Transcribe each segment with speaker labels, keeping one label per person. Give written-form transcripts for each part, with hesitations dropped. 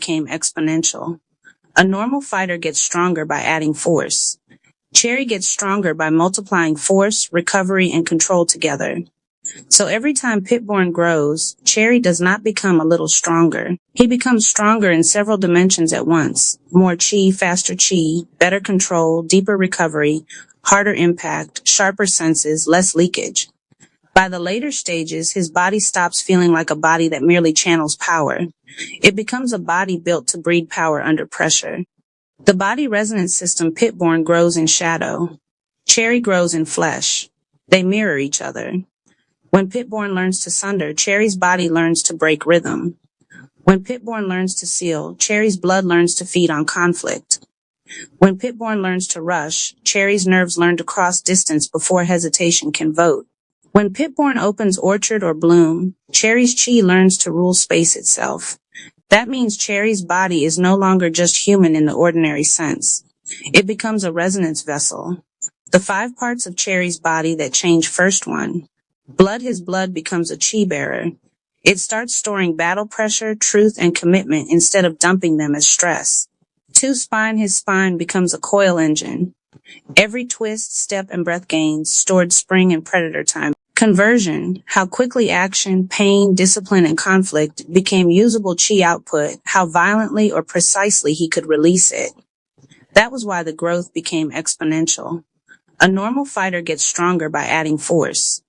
Speaker 1: became exponential. A normal fighter gets stronger by adding force. Cherry gets stronger by multiplying force, recovery, and control together. So every time Pitbull grows, Cherry does not become a little stronger. He becomes stronger in several dimensions at once. More chi, faster chi, better control, deeper recovery, harder impact, sharper senses, less leakage. By the later stages, his body stops feeling like a body that merely channels power. It becomes a body built to breed power under pressure. The body resonance system Pitbull grows in shadow. Cherry grows in flesh. They mirror each other. When Pitbull learns to sunder, Cherry's body learns to break rhythm. When Pitbull learns to seal, Cherry's blood learns to feed on conflict. When Pitbull learns to rush, Cherry's nerves learn to cross distance before hesitation can vote. When Pitbull opens orchard or bloom, Cherry's chi learns to rule space itself. That means Cherry's body is no longer just human in the ordinary sense. It becomes a resonance vessel. The 5 parts of Cherry's body that change: first one. His blood becomes a chi bearer. It starts storing battle pressure, truth, and commitment instead of dumping them as stress. 2. Spine. His spine becomes a coil engine. Every twist, step, and breath gains stored spring and predator time. Conversion. How quickly action, pain, discipline, and conflict became usable chi output, how violently or precisely he could release it. That was why the growth became exponential. A normal fighter gets stronger by adding force.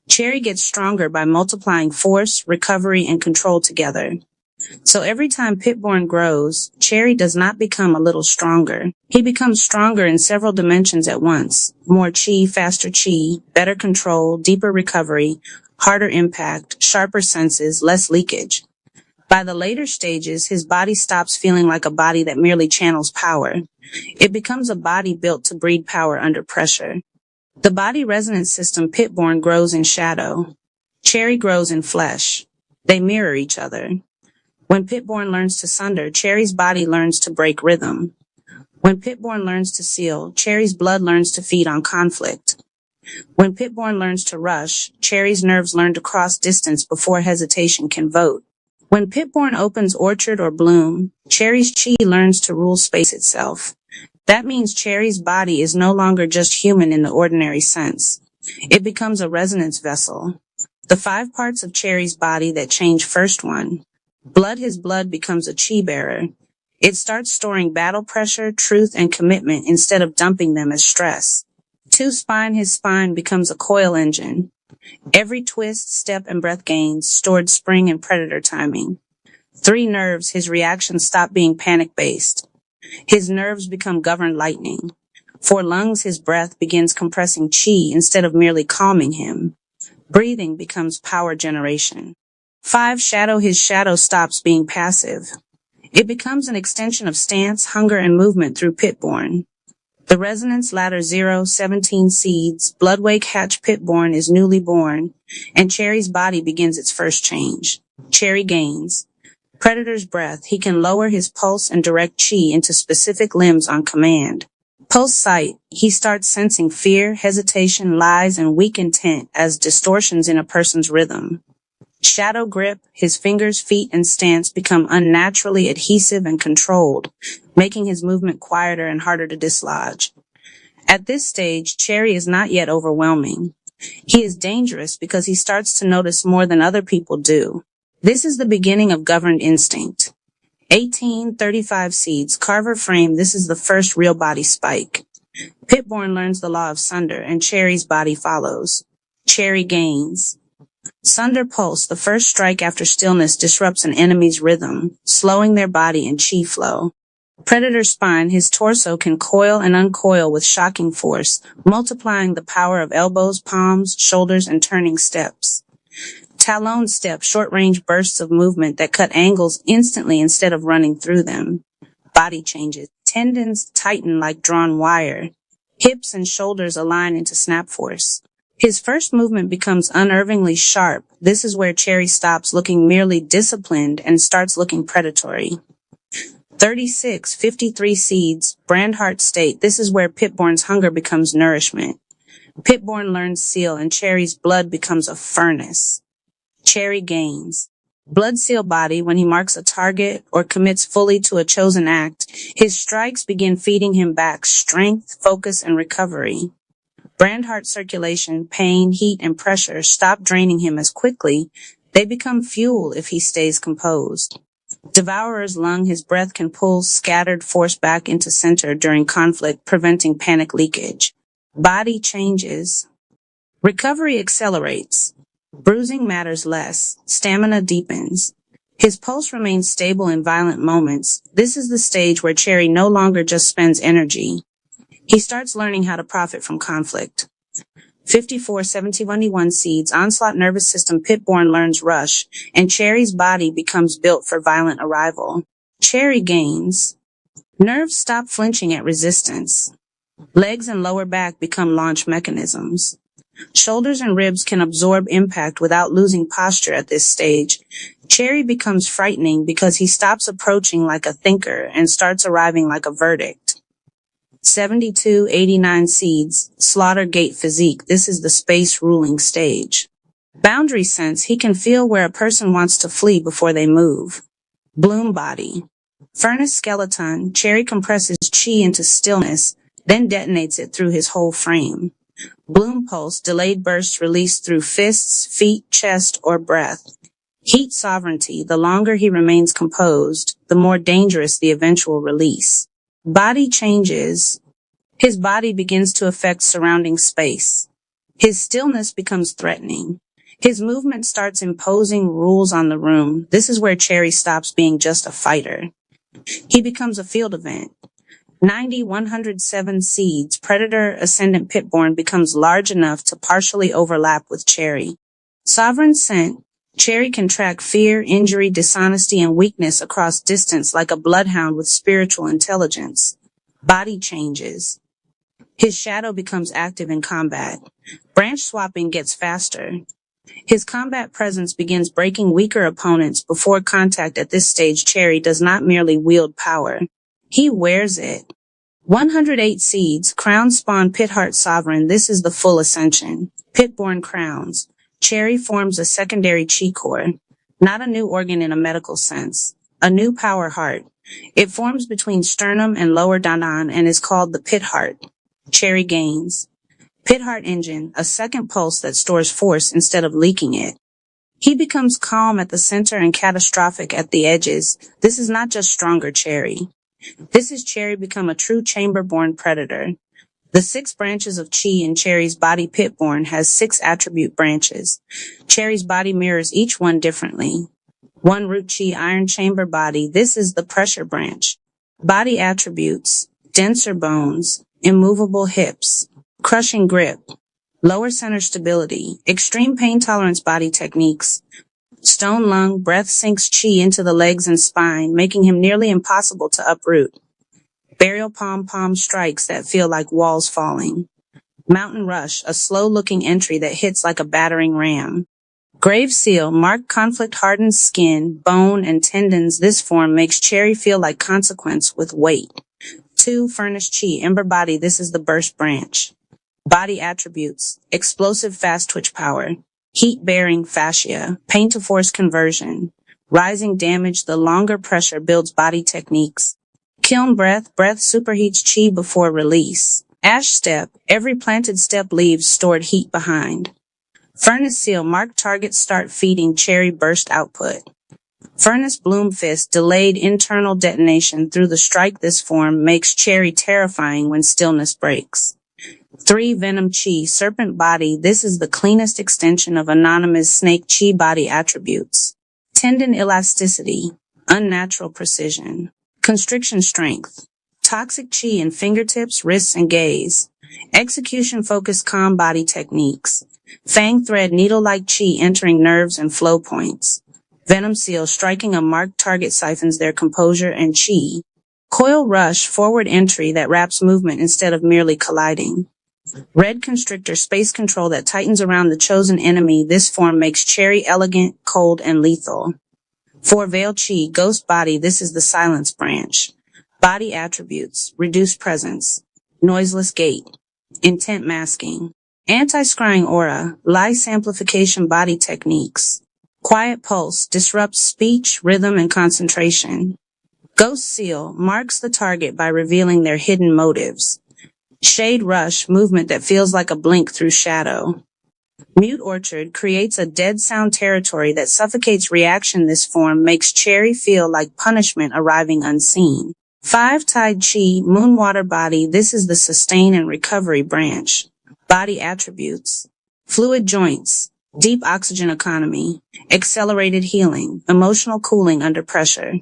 Speaker 1: Cherry gets stronger by multiplying force, recovery, and control together. So every time Pitbull grows, Cherry does not become a little stronger. He becomes stronger in several dimensions at once. More chi, faster chi, better control, deeper recovery, harder impact, sharper senses, less leakage. By the later stages, his body stops feeling like a body that merely channels power. It becomes a body built to breed power under pressure. The body resonance system Pitbull grows in shadow. Cherry grows in flesh. They mirror each other. When Pitbull learns to sunder, Cherry's body learns to break rhythm. When Pitbull learns to seal, Cherry's blood learns to feed on conflict. When Pitbull learns to rush, Cherry's nerves learn to cross distance before hesitation can vote. When Pitbull opens orchard or bloom, Cherry's chi learns to rule space itself. That means Cherry's body is no longer just human in the ordinary sense. It becomes a resonance vessel. The 5 parts of Cherry's body that change: first one. His blood becomes a chi bearer. It starts storing battle pressure, truth, and commitment instead of dumping them as stress. 2. Spine. His spine becomes a coil engine. Every twist, step, and breath gains stored spring and predator timing. 3. Nerves. His reactions stop being panic-based. His nerves become governed lightning. 4. Lungs. His breath begins compressing chi instead of merely calming him. Breathing becomes power generation. 5. Shadow. His shadow stops being passive. It becomes an extension of stance, hunger, and movement through Pitbull. The resonance ladder 0, 17 seeds, Bloodwake hatch Pitbull is newly born, and Cherry's body begins its first change. Cherry gains. Predator's breath. He can lower his pulse and direct chi into specific limbs on command. Pulse sight. He starts sensing fear, hesitation, lies, and weak intent as distortions in a person's rhythm. Shadow grip. His fingers, feet, and stance become unnaturally adhesive and controlled, making his movement quieter and harder to dislodge. At this stage, Cherry is not yet overwhelming. He is dangerous because he starts to notice more than other people do. This is the beginning of governed instinct. 1835 seeds, Carver frame. This is the first real body spike. Pitbull learns the law of sunder, and Cherry's body follows. Cherry gains. Sunder pulse. The first strike after stillness disrupts an enemy's rhythm, slowing their body and chi flow. Predator spine. His torso can coil and uncoil with shocking force, multiplying the power of elbows, palms, shoulders, and turning steps. Talon step. Short-range bursts of movement that cut angles instantly instead of running through them. Body changes. Tendons tighten like drawn wire. Hips and shoulders align into snap force. His first movement becomes unnervingly sharp. This is where Cherry stops looking merely disciplined and starts looking predatory. 53 seeds, Brandhart state. This is where Pitbull's hunger becomes nourishment. Pitbull learns seal, and Cherry's blood becomes a furnace. Cherry gains. Blood Seal Body, when he marks a target or commits fully to a chosen act, his strikes begin feeding him back strength, focus, and recovery. Brand Heart Circulation, pain, heat, and pressure stop draining him as quickly. They become fuel if he stays composed. Devourer's Lung, his breath can pull scattered force back into center during conflict, preventing panic leakage. Body changes. Recovery accelerates. Bruising matters less. Stamina deepens. His pulse remains stable in violent moments. This is the stage where Cherry no longer just spends energy. He starts learning how to profit from conflict. 5471 seeds, Onslaught Nervous System, Pitborn learns Rush, and Cherry's body becomes built for violent arrival. Cherry gains. Nerves stop flinching at resistance. Legs and lower back become launch mechanisms. Shoulders and ribs can absorb impact without losing posture at this stage. Cherry becomes frightening because he stops approaching like a thinker and starts arriving like a verdict. 7289 seeds, Slaughter Gate Physique. This is the space ruling stage. Boundary sense, he can feel where a person wants to flee before they move. Bloom Body. Furnace Skeleton, Cherry compresses chi into stillness, then detonates it through his whole frame. Bloom Pulse, delayed bursts released through fists, feet, chest, or breath. Heat Sovereignty, the longer he remains composed, the more dangerous the eventual release. Body changes. His body begins to affect surrounding space. His stillness becomes threatening. His movement starts imposing rules on the room. This is where Cherry stops being just a fighter. He becomes a field event. 107 seeds, Predator Ascendant Pitborn becomes large enough to partially overlap with Cherry. Sovereign Scent, Cherry can track fear, injury, dishonesty, and weakness across distance like a bloodhound with spiritual intelligence. Body changes. His shadow becomes active in combat. Branch swapping gets faster. His combat presence begins breaking weaker opponents before contact. At this stage, Cherry does not merely wield power. He wears it. 108 seeds, Crown Spawn Pitheart Sovereign. This is the full ascension. Pitborn Crowns. Cherry forms a secondary chi core, not a new organ in a medical sense, a new power heart. It forms between sternum and lower dannan and is called the pit heart. Cherry gains. Pit heart engine, a second pulse that stores force instead of leaking it. He becomes calm at the center and catastrophic at the edges. This is not just stronger Cherry. This is Cherry become a true chamber-born predator. The 6 branches of chi in Cherry's body. Pitborn has 6 attribute branches. Cherry's body mirrors each one differently. 1 root chi, iron chamber body. This is the pressure branch. Body attributes: denser bones, immovable hips, crushing grip, lower center stability, extreme pain tolerance. Body techniques: stone lung, breath sinks chi into the legs and spine, making him nearly impossible to uproot. Burial palm strikes that feel like walls falling. Mountain Rush, a slow-looking entry that hits like a battering ram. Grave Seal, marked conflict-hardened skin, bone, and tendons. This form makes Cherry feel like consequence with weight. 2 Furnace Chi, Ember Body. This is the burst branch. Body attributes: explosive fast twitch power, heat-bearing fascia, pain to force conversion, rising damage. The longer pressure builds body techniques. Kiln Breath, breath superheats chi before release. Ash Step, every planted step leaves stored heat behind. Furnace Seal, marked targets start feeding Cherry burst output. Furnace Bloom Fist, delayed internal detonation through the strike. This form makes Cherry terrifying when stillness breaks. 3 Venom Chi, Serpent Body. This is the cleanest extension of Anonymous Snake Chi body attributes. Tendon Elasticity, unnatural precision. Constriction Strength, toxic chi in fingertips, wrists, and gaze. Execution focused calm body techniques. Fang Thread, needle-like chi entering nerves and flow points. Venom Seal, striking a marked target siphons their composure and chi. Coil Rush, forward entry that wraps movement instead of merely colliding. Red Constrictor, space control that tightens around the chosen enemy. This form makes Cherry elegant, cold, and lethal. 4 Veil Chi, Ghost Body. This is the silence branch. Body attributes: reduced presence, noiseless gait, intent masking. Anti-scrying aura, lice amplification body techniques. Quiet Pulse disrupts speech, rhythm, and concentration. Ghost Seal marks the target by revealing their hidden motives. Shade Rush, movement that feels like a blink through shadow. Mute Orchard creates a dead sound territory that suffocates reaction. This form makes Cherry feel like punishment arriving unseen. 5 Tide Chi, Moonwater Body, this is the sustain and recovery branch. Body attributes. Fluid joints, deep oxygen economy, accelerated healing, emotional cooling under pressure.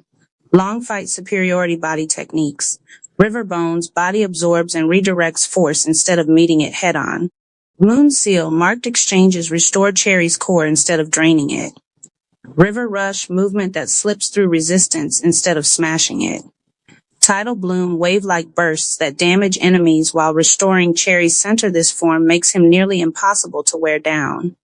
Speaker 1: Long fight superiority body techniques. River Bones, body absorbs and redirects force instead of meeting it head on. Moon Seal, marked exchanges restore Cherry's core instead of draining it. River Rush, movement that slips through resistance instead of smashing it. Tidal Bloom, wave-like bursts that damage enemies while restoring Cherry's center. This form makes him nearly impossible to wear down.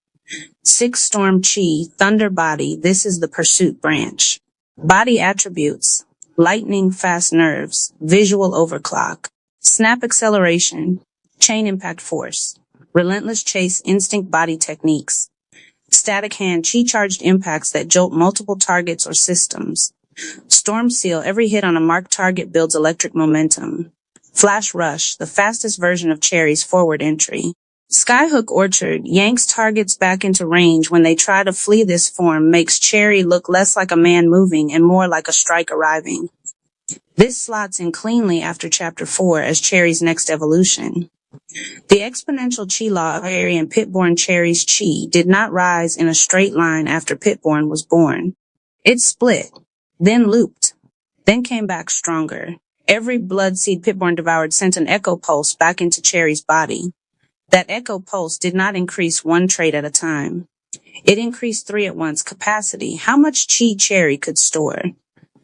Speaker 1: 6 Storm Chi, Thunder Body, this is the pursuit branch. Body attributes. Lightning fast nerves, visual overclock, snap acceleration, chain impact force, relentless chase instinct body techniques, static hand chi charged impacts that jolt multiple targets or systems, Storm Seal, every hit on a marked target builds electric momentum, Flash Rush, the fastest version of Cherry's forward entry. Skyhook Orchard yanks targets back into range when they try to flee. This form makes Cherry look less like a man moving and more like a strike arriving. This slots in cleanly after Chapter 4 as Cherry's next evolution. The exponential chi law of Cherry and Pitborn. Cherry's chi did not rise in a straight line after Pitborn was born. It split, then looped, then came back stronger. Every blood seed Pitborn devoured sent an echo pulse back into Cherry's body. That echo pulse did not increase one trait at a time. It increased 3 at once. Capacity, how much chi Cherry could store.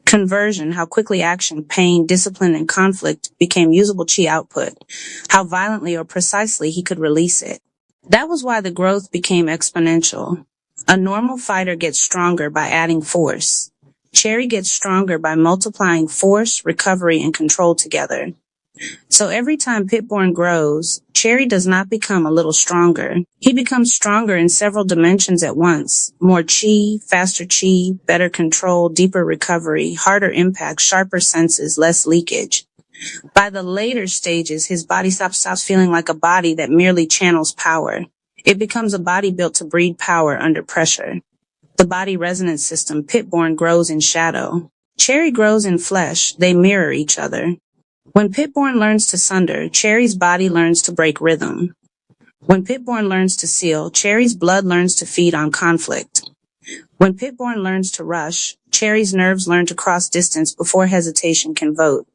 Speaker 1: Conversion, how quickly action, pain, discipline, and conflict became usable chi output. How violently or precisely he could release it. That was why the growth became exponential. A normal fighter gets stronger by adding force. Cherry gets stronger by multiplying force, recovery, and control together. So every time Pitborn grows, Cherry does not become a little stronger. He becomes stronger in several dimensions at once. More chi, faster chi, better control, deeper recovery, harder impact, sharper senses, less leakage. By the later stages, his body stops feeling like a body that merely channels power. It becomes a body built to breed power under pressure. The body resonance system. Pitborn grows in shadow. Cherry grows in flesh. They mirror each other. When Pitborn learns to sunder, Cherry's body learns to break rhythm. When Pitborn learns to seal, Cherry's blood learns to feed on conflict. When Pitborn learns to rush, Cherry's nerves learn to cross distance before hesitation can vote.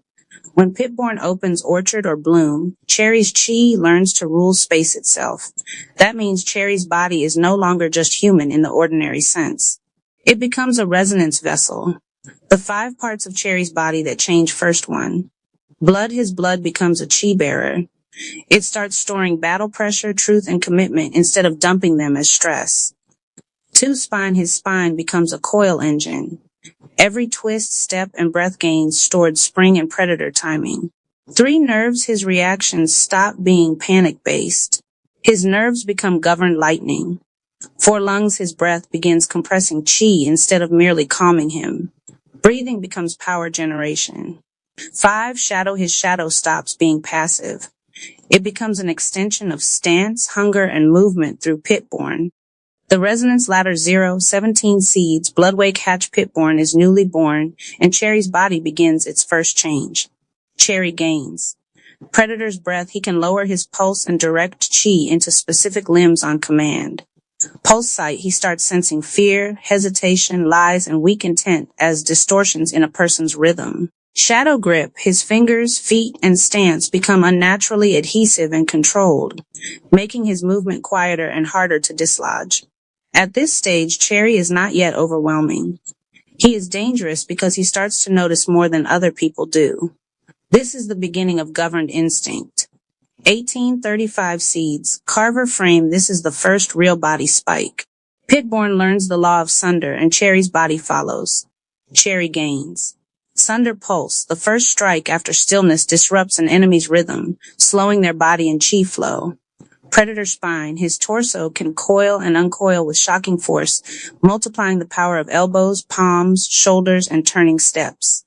Speaker 1: When Pitborn opens orchard or bloom, Cherry's chi learns to rule space itself. That means Cherry's body is no longer just human in the ordinary sense. It becomes a resonance vessel. The 5 parts of Cherry's body that change. First one. Blood. His blood becomes a chi bearer. It starts storing battle pressure, truth, and commitment instead of dumping them as stress. 2 Spine. His spine becomes a coil engine. Every twist, step, and breath gains stored spring and predator timing. 3 Nerves. His reactions stop being panic-based. His nerves become governed lightning. 4 Lungs. His breath begins compressing chi instead of merely calming him. Breathing becomes power generation. 5 Shadow. His shadow stops being passive. It becomes an extension of stance, hunger, and movement through Pitborn. The resonance ladder 0, 17 seeds, Bloodwake hatch. Pitborn is newly born, and Cherry's body begins its first change. Cherry gains. Predator's breath. He can lower his pulse and direct chi into specific limbs on command. Pulse sight. He starts sensing fear, hesitation, lies, and weak intent as distortions in a person's rhythm. Shadow grip. His fingers, feet, and stance become unnaturally adhesive and controlled, making his movement quieter and harder to dislodge. At this stage, Cherry is not yet overwhelming. He is dangerous because he starts to notice more than other people do. This is the beginning of governed instinct. 1835 seeds. Carver frame. This is the first real body spike. Pitborn learns the law of sunder, and Cherry's body follows. Cherry gains. Sunder pulse. The first strike after stillness disrupts an enemy's rhythm, slowing their body and chi flow. Predator spine. His torso can coil and uncoil with shocking force, multiplying the power of elbows, palms, shoulders, and turning steps.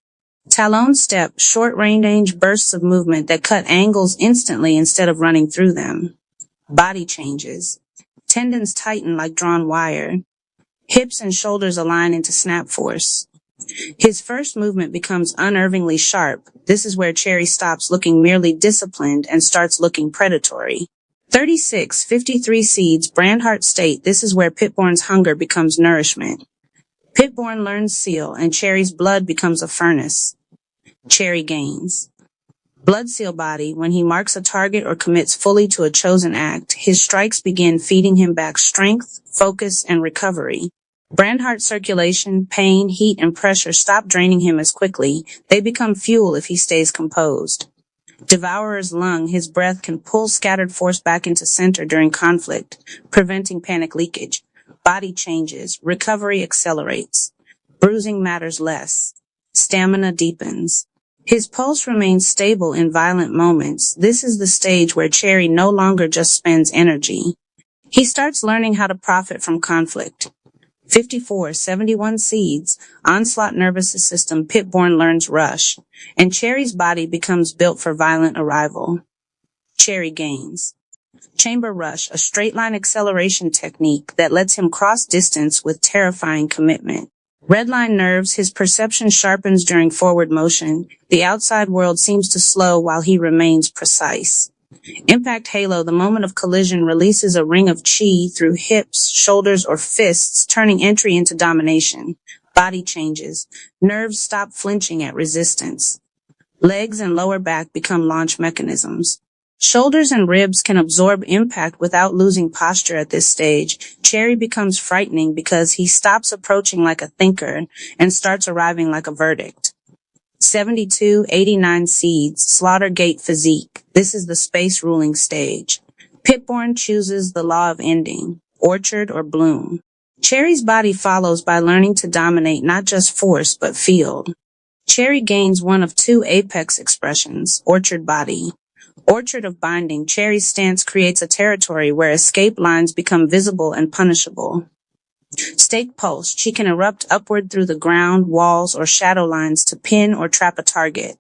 Speaker 1: Talon step. Short range bursts of movement that cut angles instantly instead of running through them. Body changes. Tendons tighten like drawn wire. Hips and shoulders align into snap force. His first movement becomes unnervingly sharp. This is where Cherry stops looking merely disciplined and starts looking predatory. 36, 53 seeds, Brandhart State. This is where Pitborn's hunger becomes nourishment. Pitborn learns Seal, and Cherry's blood becomes a furnace. Cherry gains. Blood Seal body. When he marks a target or commits fully to a chosen act, his strikes begin feeding him back strength, focus, and recovery. Brandhart circulation, pain, heat, and pressure stop draining him as quickly. They become fuel if he stays composed. Devourer's lung. His breath can pull scattered force back into center during conflict, preventing panic leakage. Body changes. Recovery accelerates. Bruising matters less. Stamina deepens. His pulse remains stable in violent moments. This is the stage where Cherry no longer just spends energy. He starts learning how to profit from conflict. 54, 71 seeds, Onslaught nervous system. Pitborn learns Rush, and Cherry's body becomes built for violent arrival. Cherry gains. Chamber Rush, a straight-line acceleration technique that lets him cross distance with terrifying commitment. Redline nerves. His perception sharpens during forward motion. The outside world seems to slow while he remains precise. Impact Halo. The moment of collision releases a ring of chi through hips, shoulders, or fists, turning entry into domination. Body changes. Nerves stop flinching at resistance. Legs and lower back become launch mechanisms. Shoulders and ribs can absorb impact without losing posture at this stage. Cherry becomes frightening because he stops approaching like a thinker and starts arriving like a verdict. 72, 89 seeds, Slaughtergate physique. This is the space ruling stage. Pitborn chooses the law of ending, orchard or bloom. Cherry's body follows by learning to dominate not just force, but field. Cherry gains one of two apex expressions, orchard body. Orchard of binding. Cherry's stance creates a territory where escape lines become visible and punishable. Stake pulse. She can erupt upward through the ground, walls, or shadow lines to pin or trap a target.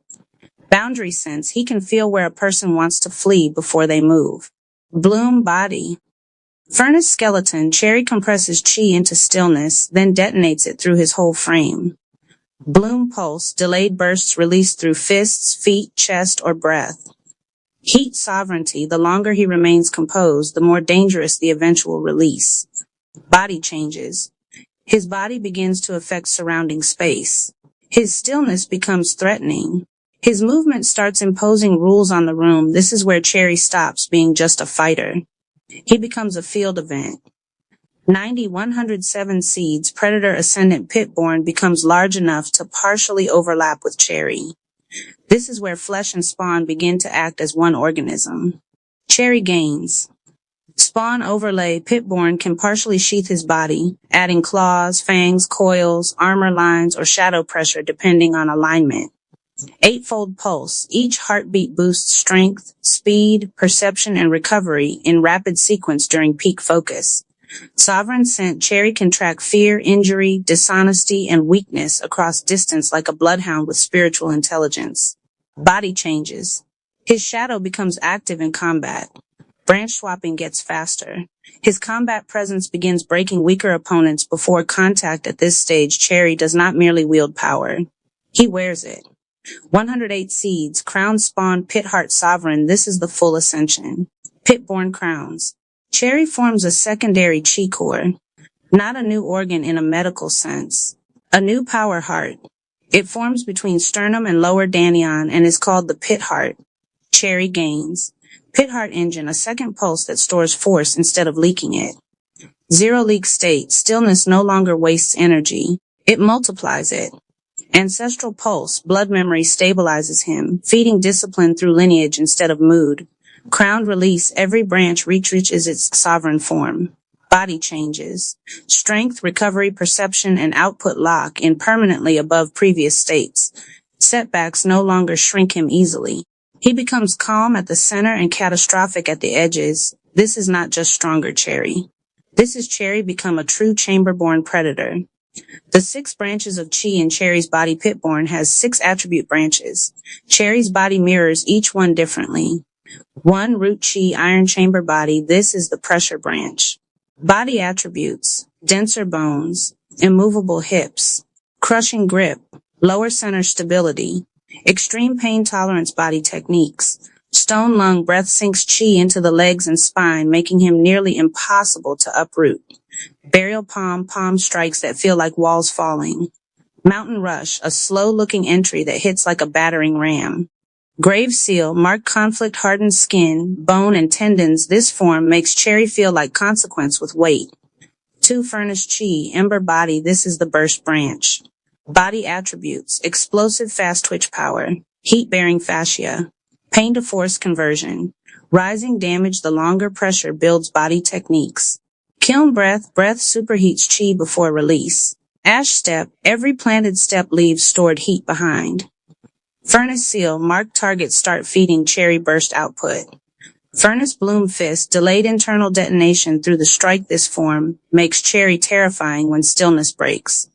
Speaker 1: Boundary sense. He can feel where a person wants to flee before they move. Bloom body. Furnace skeleton. Cherry compresses chi into stillness, then detonates it through his whole frame. Bloom pulse. Delayed bursts released through fists, feet, chest, or breath. Heat sovereignty. The longer he remains composed, the more dangerous the eventual release. Body changes. His body begins to affect surrounding space. His stillness becomes threatening. His movement starts imposing rules on the room. This is where Cherry stops being just a fighter. He becomes a field event. 90, 107 seeds, Predator Ascendant Pitborn becomes large enough to partially overlap with Cherry. This is where flesh and spawn begin to act as one organism. Cherry gains. Spawn overlay. Pitborn can partially sheath his body, adding claws, fangs, coils, armor lines, or shadow pressure depending on alignment. Eightfold pulse. Each heartbeat boosts strength, speed, perception, and recovery in rapid sequence during peak focus. Sovereign scent. Cherry can track fear, injury, dishonesty, and weakness across distance like a bloodhound with spiritual intelligence. Body changes. His shadow becomes active in combat. Branch swapping gets faster. His combat presence begins breaking weaker opponents before contact. At this stage, Cherry does not merely wield power. He wears it. 108 seeds, Crown Spawn Pitheart Sovereign. This is the full ascension. Pitborn crowns. Cherry forms a secondary chi core, not a new organ in a medical sense. A new power heart. It forms between sternum and lower Danneon and is called the pit heart. Cherry gains. Pit heart engine, a second pulse that stores force instead of leaking it. Zero leak state. Stillness no longer wastes energy. It multiplies it. Ancestral pulse. Blood memory stabilizes him, feeding discipline through lineage instead of mood. Crowned release. Every branch reaches its sovereign form. Body changes. Strength, recovery, perception, and output lock in permanently above previous states. Setbacks no longer shrink him easily. He becomes calm at the center and catastrophic at the edges. this is not just stronger Cherry. This is Cherry become a true chamber-born predator. The 6 branches of Chi in Cherry's body. Pitborn has 6 attribute branches. Cherry's body mirrors each one differently. 1. Root Chi, iron chamber body. This is the pressure branch. Body attributes: denser bones, immovable hips, crushing grip, lower center stability, extreme pain tolerance. Body techniques: stone lung breath sinks Chi into the legs and spine, making him nearly impossible to uproot. Burial palm strikes that feel like walls falling. Mountain rush, a slow-looking entry that hits like a battering ram. Grave seal, marked conflict hardened skin, bone and tendons. This form makes Cherry feel like consequence with weight. 2. Furnace Chi, ember body. This is the burst branch. Body attributes: explosive fast twitch power, heat-bearing fascia, pain to force conversion, rising damage. The longer pressure builds. Body techniques: kiln breath superheats Chi before release. Ash step, every planted step leaves stored heat behind. Furnace seal, marked targets start feeding Cherry burst output. Furnace bloom fist, delayed internal detonation through the strike. This form makes Cherry terrifying when stillness breaks.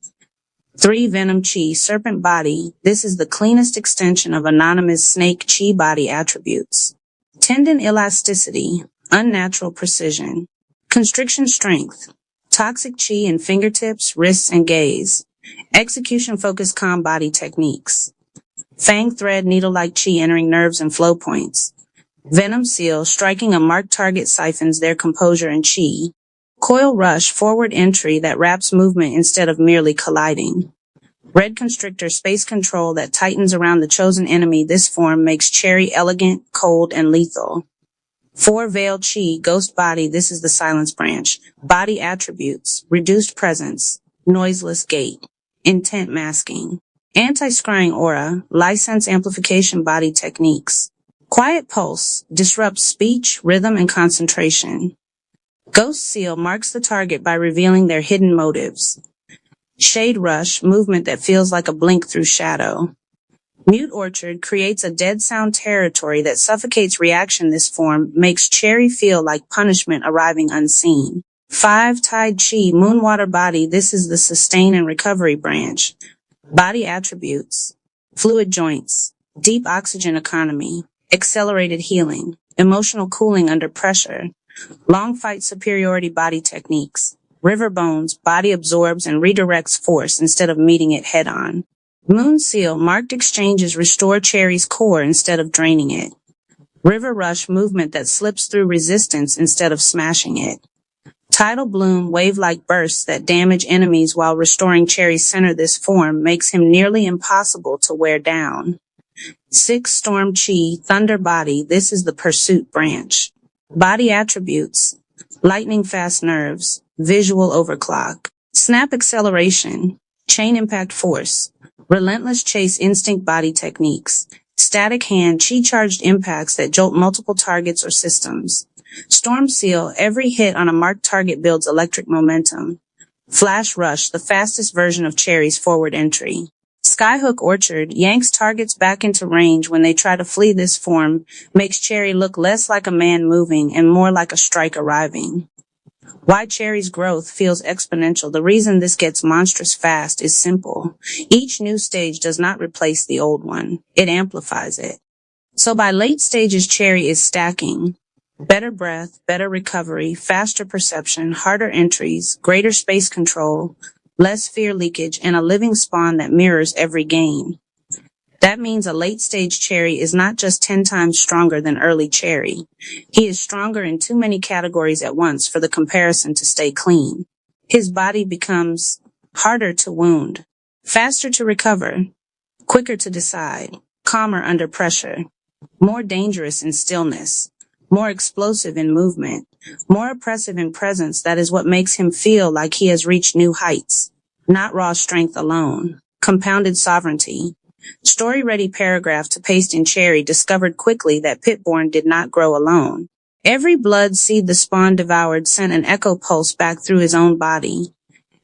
Speaker 1: 3. Venom Chi, serpent body. This is the cleanest extension of anonymous snake Chi. Body attributes: tendon elasticity, unnatural precision, constriction strength, toxic Chi in fingertips, wrists, and gaze, execution focused calm. Body techniques: fang thread, needle-like Chi entering nerves and flow points. Venom seal, striking a marked target siphons their composure and Chi. Coil rush, forward entry that wraps movement instead of merely colliding. Red constrictor, space control that tightens around the chosen enemy. This form makes Cherry elegant, cold, and lethal. 4. Veil Chi, ghost body. This is the silence branch. Body attributes: reduced presence, noiseless gait, intent masking, anti-scrying aura, license amplification. Body techniques: quiet pulse, disrupts speech, rhythm, and concentration. Ghost seal, marks the target by revealing their hidden motives. Shade rush, movement that feels like a blink through shadow. Mute orchard, creates a dead sound territory that suffocates reaction. This form makes Cherry feel like punishment arriving unseen. 5. Tide Chi, moonwater body. This is the sustain and recovery branch. Body attributes: fluid joints, deep oxygen economy, accelerated healing, emotional cooling under pressure, long fight superiority. Body techniques: river bones, body absorbs and redirects force instead of meeting it head on. Moon seal, marked exchanges restore Cherry's core instead of draining it. River rush, movement that slips through resistance instead of smashing it. Tidal bloom, wave-like bursts that damage enemies while restoring Cherry's center. This form makes him nearly impossible to wear down. 6. Storm Chi, thunder body. This is the pursuit branch. Body attributes: lightning fast nerves, visual overclock, snap acceleration, chain impact force, relentless chase instinct. Body techniques: static hand, Chi charged impacts that jolt multiple targets or systems. Storm seal, every hit on a marked target builds electric momentum. Flash rush, the fastest version of Cherry's forward entry. Skyhook orchard, yanks targets back into range when they try to flee. This form makes Cherry look less like a man moving and more like a strike arriving. Why Cherry's growth feels exponential. The reason this gets monstrous fast is simple. Each new stage does not replace the old one. It amplifies it. So by late stages, Cherry is stacking. Better breath, better recovery, faster perception, harder entries, greater space control, less fear leakage, and a living spawn that mirrors every gain. That means a late-stage Cherry is not just 10 times stronger than early Cherry. He is stronger in too many categories at once for the comparison to stay clean. His body becomes harder to wound, faster to recover, quicker to decide, calmer under pressure, more dangerous in stillness, more explosive in movement, more oppressive in presence. That is what makes him feel like he has reached new heights. Not raw strength alone, compounded sovereignty. Story-ready paragraph to paste in Cherry discovered quickly that Pitborn did not grow alone. Every blood seed the spawn devoured sent an echo pulse back through his own body.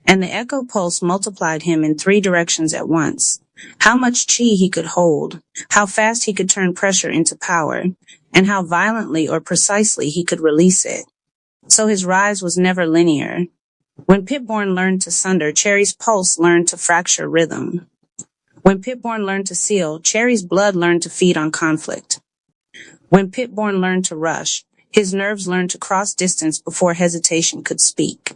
Speaker 1: and the echo pulse multiplied him in 3 directions at once. How much chi he could hold, how fast he could turn pressure into power, and how violently or precisely he could release it. So his rise was never linear. When Pitborn learned to sunder, Cherry's pulse learned to fracture rhythm. When Pitborn learned to seal, Cherry's blood learned to feed on conflict. When Pitborn learned to rush, his nerves learned to cross distance before hesitation could speak.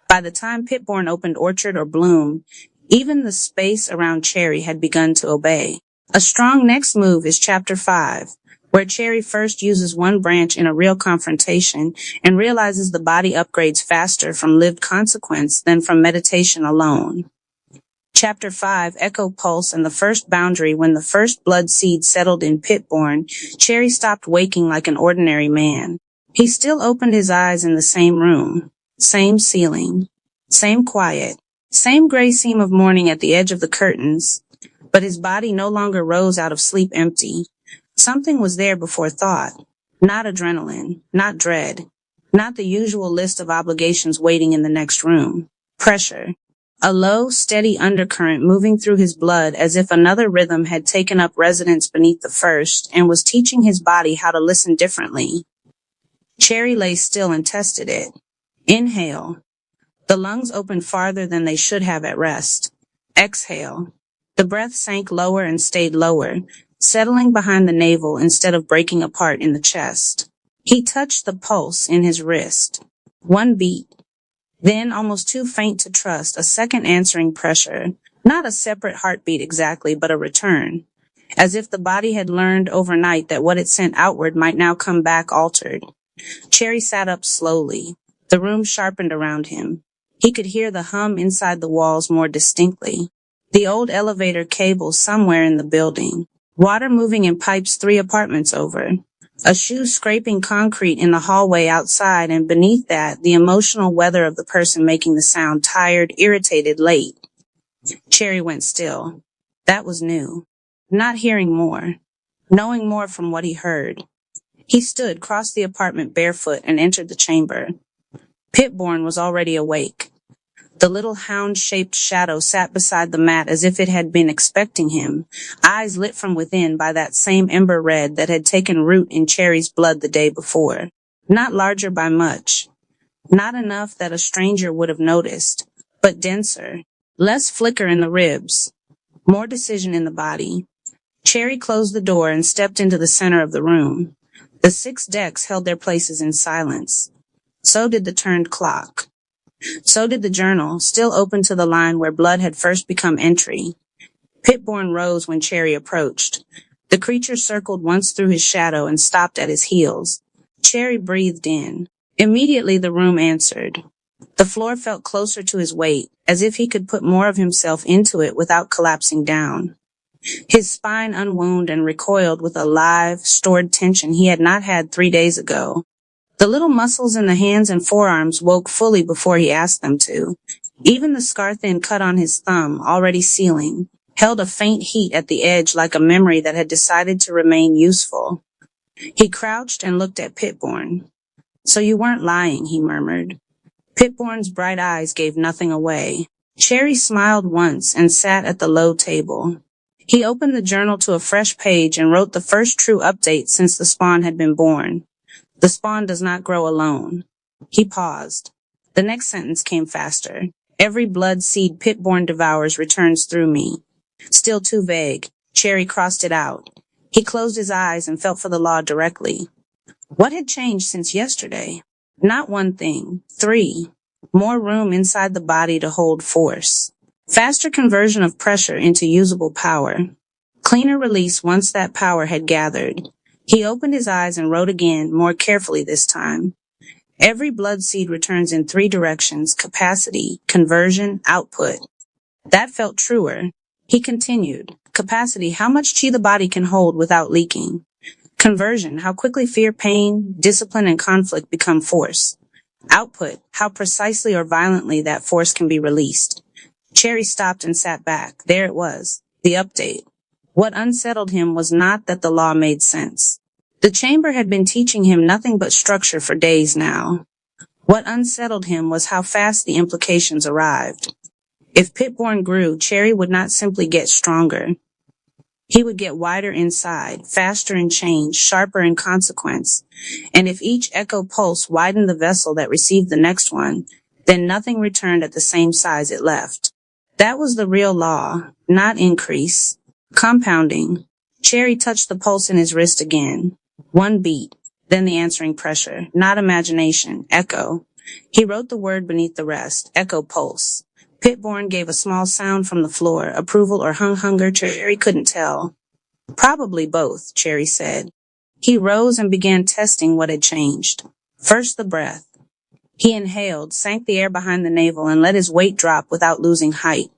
Speaker 1: By the time Pitborn opened Orchard or Bloom, even the space around Cherry had begun to obey. A strong next move is Chapter 5, where Cherry first uses one branch in a real confrontation and realizes the body upgrades faster from lived consequence than from meditation alone. Chapter 5, Echo Pulse, and the first boundary. When the first blood seed settled in Pitborn, Cherry stopped waking like an ordinary man. He still opened his eyes in the same room, same ceiling, same quiet, same gray seam of morning at the edge of the curtains, but his body no longer rose out of sleep empty. Something was there before thought, not adrenaline, not dread, not the usual list of obligations waiting in the next room. Pressure. A low, steady undercurrent moving through his blood as if another rhythm had taken up residence beneath the first and was teaching his body how to listen differently. Cherry lay still and tested it. Inhale. The lungs opened farther than they should have at rest. Exhale. The breath sank lower and stayed lower, settling behind the navel instead of breaking apart in the chest. He touched the pulse in his wrist. 1 beat. Then, almost too faint to trust, a second answering pressure. Not a separate heartbeat exactly, but a return. As if the body had learned overnight that what it sent outward might now come back altered. Cherry sat up slowly. The room sharpened around him. He could hear the hum inside the walls more distinctly. The old elevator cable somewhere in the building. Water moving in pipes 3 apartments over. A shoe scraping concrete in the hallway outside, and beneath that, the emotional weather of the person making the sound, tired, irritated, late. Cherry went still. That was new. Not hearing more. Knowing more from what he heard. He stood, crossed the apartment barefoot, and entered the chamber. Pitborn was already awake. The little hound-shaped shadow sat beside the mat as if it had been expecting him, eyes lit from within by that same ember red that had taken root in Cherry's blood the day before. Not larger by much. Not enough that a stranger would have noticed, but denser. Less flicker in the ribs. More decision in the body. Cherry closed the door and stepped into the center of the room. The 6 decks held their places in silence. So did the turned clock. So did the journal, still open to the line where blood had first become entry. Pitborn rose when Cherry approached. The creature circled once through his shadow and stopped at his heels. Cherry breathed in. Immediately the room answered. The floor felt closer to his weight, as if he could put more of himself into it without collapsing down. His spine unwound and recoiled with a live, stored tension he had not had 3 days ago. The little muscles in the hands and forearms woke fully before he asked them to. Even the scar-thin cut on his thumb, already sealing, held a faint heat at the edge like a memory that had decided to remain useful. He crouched and looked at Pitborn. "So you weren't lying," he murmured. Pitborn's bright eyes gave nothing away. Cherry smiled once and sat at the low table. He opened the journal to a fresh page and wrote the first true update since the spawn had been born. The spawn does not grow alone. He paused. The next sentence came faster. Every blood seed Pitborn devours returns through me. Still too vague. Cherry crossed it out. He closed his eyes and felt for the law directly. What had changed since yesterday? Not one thing. 3. More room inside the body to hold force. Faster conversion of pressure into usable power. Cleaner release once that power had gathered. He opened his eyes and wrote again, more carefully this time. Every blood seed returns in 3 directions: capacity, conversion, output. That felt truer. He continued. Capacity, how much chi the body can hold without leaking. Conversion, how quickly fear, pain, discipline, and conflict become force. Output, how precisely or violently that force can be released. Cherry stopped and sat back. There it was, the update. What unsettled him was not that the law made sense. The chamber had been teaching him nothing but structure for days now. What unsettled him was how fast the implications arrived. If Pitborn grew, Cherry would not simply get stronger. He would get wider inside, faster in change, sharper in consequence. And if each echo pulse widened the vessel that received the next one, then nothing returned at the same size it left. That was the real law, not increase. Compounding. Cherry touched the pulse in his wrist again. One beat, then the answering pressure. Not imagination, echo. He wrote the word beneath the rest, echo pulse. Pitborn gave a small sound from the floor, approval or hunger, Cherry couldn't tell. Probably both, Cherry said. He rose and began testing what had changed. First the breath. He inhaled, sank the air behind the navel, and let his weight drop without losing height.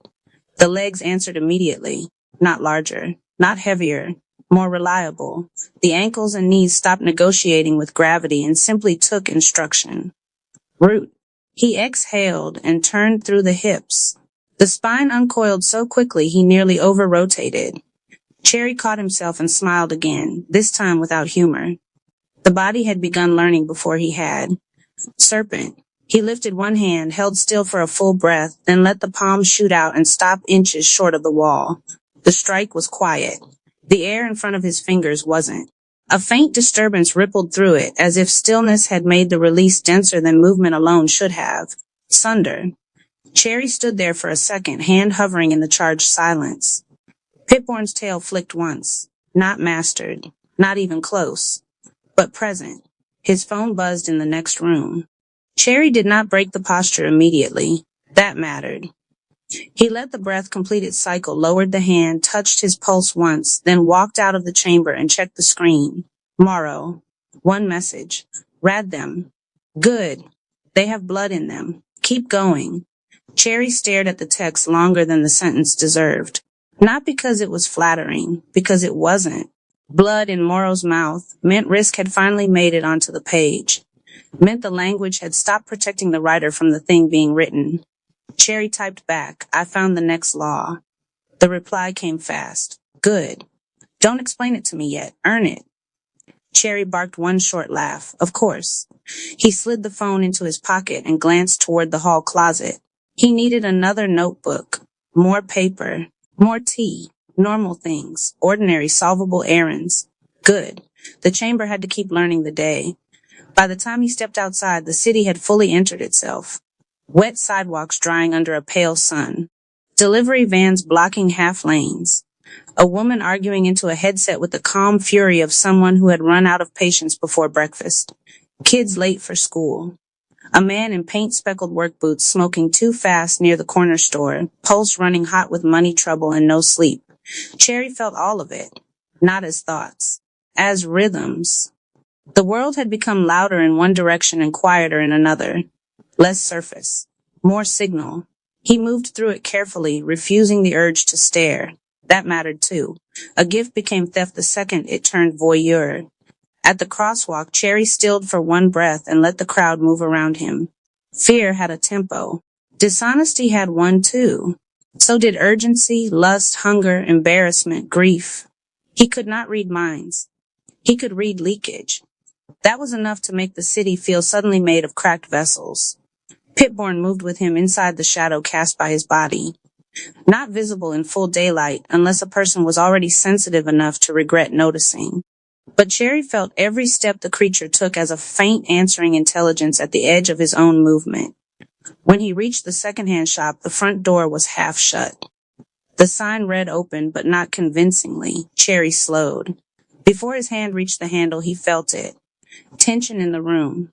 Speaker 1: The legs answered immediately. Not larger, not heavier, more reliable. The ankles and knees stopped negotiating with gravity and simply took instruction. Root. He exhaled and turned through the hips. The spine uncoiled so quickly he nearly over-rotated. Cherry caught himself and smiled again, this time without humor. The body had begun learning before he had. Serpent. He lifted one hand, held still for a full breath, then let the palm shoot out and stop inches short of the wall. The strike was quiet. The air in front of his fingers wasn't. A faint disturbance rippled through it, as if stillness had made the release denser than movement alone should have. Sunder. Cherry stood there for a second, hand hovering in the charged silence. Pitborn's tail flicked once. Not mastered. Not even close. But present. His phone buzzed in the next room. Cherry did not break the posture immediately. That mattered. He let the breath complete its cycle, lowered the hand, touched his pulse once, then walked out of the chamber and checked the screen. Morrow. One message. Read them. Good. They have blood in them. Keep going. Cherry stared at the text longer than the sentence deserved. Not because it was flattering, because it wasn't. Blood in Morrow's mouth meant risk had finally made it onto the page. Meant the language had stopped protecting the writer from the thing being written. Cherry typed back, I found the next law. The reply came fast. Good. Don't explain it to me yet. Earn it. Cherry barked one short laugh. Of course. He slid the phone into his pocket and glanced toward the hall closet. He needed another notebook. More paper. More tea. Normal things. Ordinary solvable errands. Good. The chamber had to keep learning the day. By the time he stepped outside, the city had fully entered itself. Wet sidewalks drying under a pale sun. Delivery vans blocking half lanes. A woman arguing into a headset with the calm fury of someone who had run out of patience before breakfast. Kids late for school. A man in paint-speckled work boots smoking too fast near the corner store, pulse running hot with money trouble and no sleep. Cherry felt all of it. Not as thoughts. As rhythms. The world had become louder in one direction and quieter in another. Less surface. More signal. He moved through it carefully, refusing the urge to stare. That mattered too. A gift became theft the second it turned voyeur. At the crosswalk, Cherry stilled for one breath and let the crowd move around him. Fear had a tempo. Dishonesty had one too. So did urgency, lust, hunger, embarrassment, grief. He could not read minds. He could read leakage. That was enough to make the city feel suddenly made of cracked vessels. Pitborn moved with him inside the shadow cast by his body. Not visible in full daylight unless a person was already sensitive enough to regret noticing. But Cherry felt every step the creature took as a faint answering intelligence at the edge of his own movement. When he reached the secondhand shop, the front door was half shut. The sign read open, but not convincingly. Cherry slowed. Before his hand reached the handle, he felt it. Tension in the room.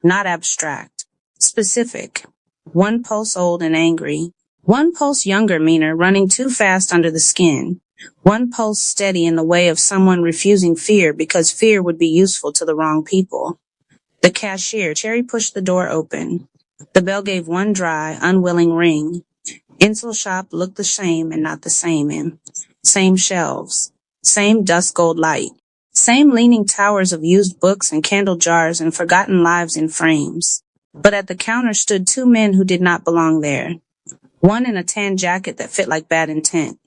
Speaker 1: Not abstract. Specific. One pulse old and angry. One pulse younger, meaner, running too fast under the skin. One pulse steady in the way of someone refusing fear because fear would be useful to the wrong people. The cashier. Cherry pushed the door open. The bell gave one dry, unwilling ring. Insel shop looked the same and not the same. Same shelves. Same dust gold light. Same leaning towers of used books and candle jars and forgotten lives in frames. But at the counter stood two men who did not belong there. One in a tan jacket that fit like bad intent.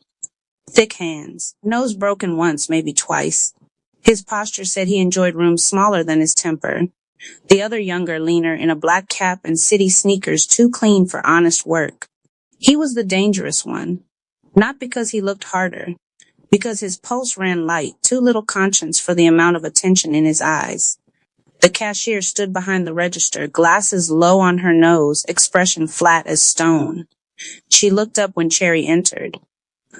Speaker 1: Thick hands. Nose broken once, maybe twice. His posture said he enjoyed rooms smaller than his temper. The other younger, leaner, in a black cap and city sneakers too clean for honest work. He was the dangerous one. Not because he looked harder, because his pulse ran light, too little conscience for the amount of attention in his eyes. The cashier stood behind the register, glasses low on her nose, expression flat as stone. She looked up when Cherry entered.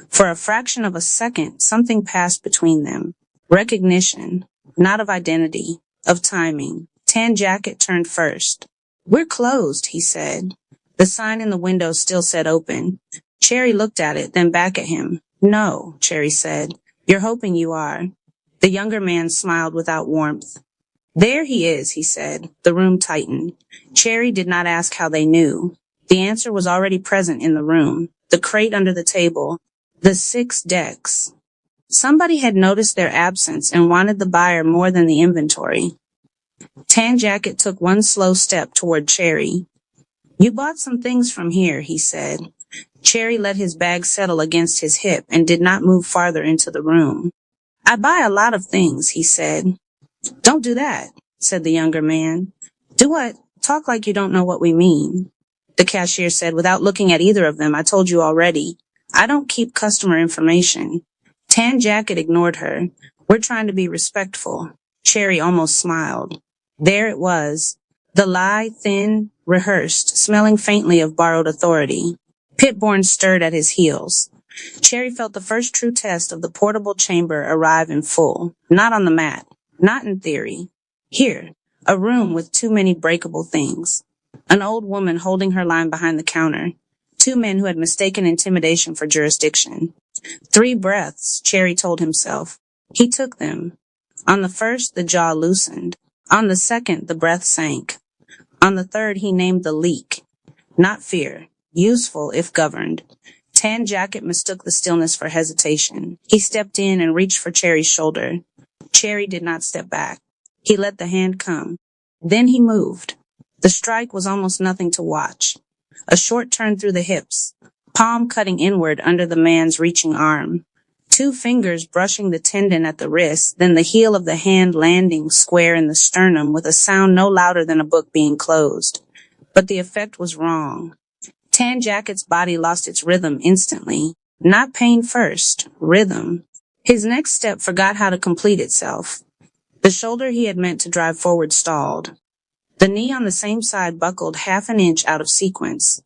Speaker 1: For a fraction of a second, something passed between them. Recognition, not of identity, of timing. Tan Jacket turned first. "We're closed," he said. The sign in the window still said open. Cherry looked at it, then back at him. "No," Cherry said. "You're hoping you are." The younger man smiled without warmth. "There he is," he said. The room tightened. Cherry did not ask how they knew. The answer was already present in the room. The crate under the table. The 6 decks. Somebody had noticed their absence and wanted the buyer more than the inventory. Tan Jacket took one slow step toward Cherry. "You bought some things from here," he said. Cherry let his bag settle against his hip and did not move farther into the room. "I buy a lot of things," he said. "Don't do that," said the younger man. "Do what? Talk like you don't know what we mean." The cashier said, without looking at either of them, "I told you already. I don't keep customer information." Tan Jacket ignored her. "We're trying to be respectful." Cherry almost smiled. There it was. The lie, thin, rehearsed, smelling faintly of borrowed authority. Pitborn stirred at his heels. Cherry felt the first true test of the portable chamber arrive in full. Not on the mat. Not in theory. Here, a room with too many breakable things. An old woman holding her line behind the counter. 2 men who had mistaken intimidation for jurisdiction. 3 breaths, Cherry told himself. He took them. On the first, the jaw loosened. On the second, the breath sank. On the third, he named the leak. Not fear. Useful if governed. Tan Jacket mistook the stillness for hesitation. He stepped in and reached for Cherry's shoulder. Cherry did not step back. He let the hand come. Then he moved. The strike was almost nothing to watch. A short turn through the hips, palm cutting inward under the man's reaching arm. 2 fingers brushing the tendon at the wrist, then the heel of the hand landing square in the sternum with a sound no louder than a book being closed. But the effect was wrong. Tan Jacket's body lost its rhythm instantly. Not pain first, rhythm. His next step forgot how to complete itself. The shoulder he had meant to drive forward stalled. The knee on the same side buckled half an inch out of sequence.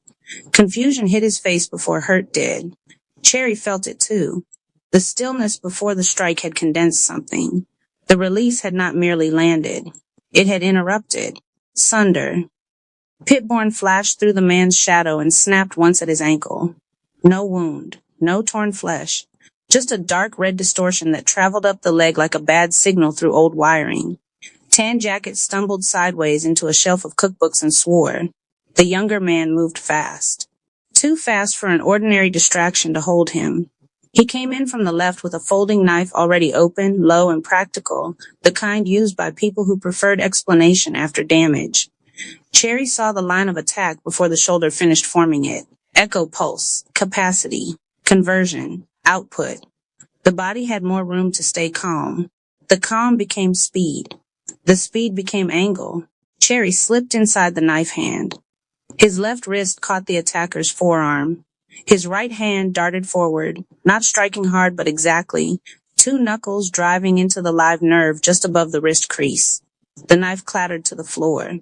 Speaker 1: Confusion hit his face before hurt did. Cherry felt it too. The stillness before the strike had condensed something. The release had not merely landed. It had interrupted. Sunder. Pitborn flashed through the man's shadow and snapped once at his ankle. No wound. No torn flesh. Just a dark red distortion that traveled up the leg like a bad signal through old wiring. Tan Jacket stumbled sideways into a shelf of cookbooks and swore. The younger man moved fast. Too fast for an ordinary distraction to hold him. He came in from the left with a folding knife already open, low, and practical, the kind used by people who preferred explanation after damage. Cherry saw the line of attack before the shoulder finished forming it. Echo pulse, capacity, conversion, output. The body had more room to stay calm. The calm became speed. The speed became angle. Cherry slipped inside the knife hand. His left wrist caught the attacker's forearm. His right hand darted forward, not striking hard but exactly, 2 knuckles driving into the live nerve just above the wrist crease. The knife clattered to the floor.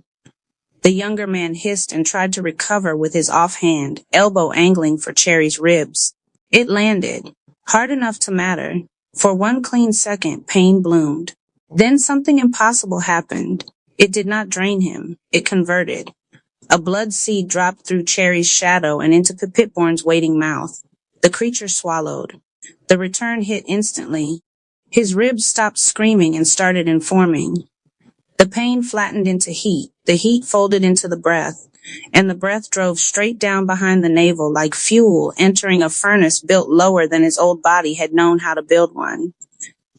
Speaker 1: The younger man hissed and tried to recover with his offhand, elbow angling for Cherry's ribs. It landed, hard enough to matter. For 1 clean second, pain bloomed. Then something impossible happened. It did not drain him. It converted. A blood seed dropped through Cherry's shadow and into Pitborn's waiting mouth. The creature swallowed. The return hit instantly. His ribs stopped screaming and started informing. The pain flattened into heat. The heat folded into the breath, and the breath drove straight down behind the navel like fuel entering a furnace built lower than his old body had known how to build one.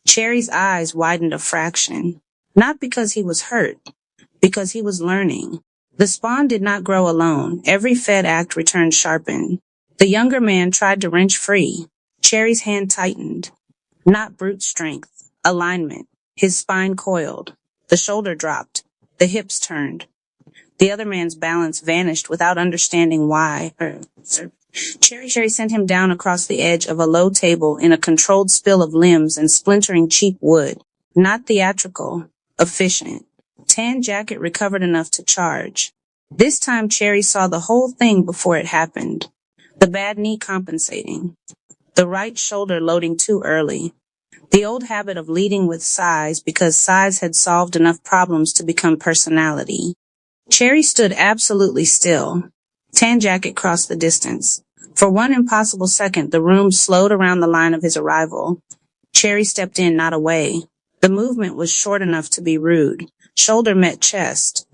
Speaker 1: Cherry's eyes widened a fraction. Not because he was hurt, because he was learning. The spawn did not grow alone. Every fed act returned sharpened. The younger man tried to wrench free. Cherry's hand tightened. Not brute strength. Alignment. His spine coiled. The shoulder dropped. The hips turned. The other man's balance vanished without understanding why. Cherry sent him down across the edge of a low table in a controlled spill of limbs and splintering cheap wood. Not theatrical, efficient. Tan Jacket recovered enough to charge. This time Cherry saw the whole thing before it happened. The bad knee compensating. The right shoulder loading too early. The old habit of leading with size because size had solved enough problems to become personality. Cherry stood absolutely still. Tan Jacket crossed the distance. For one impossible second, the room slowed around the line of his arrival. Cherry stepped in, not away. The movement was short enough to be rude. Shoulder met chest.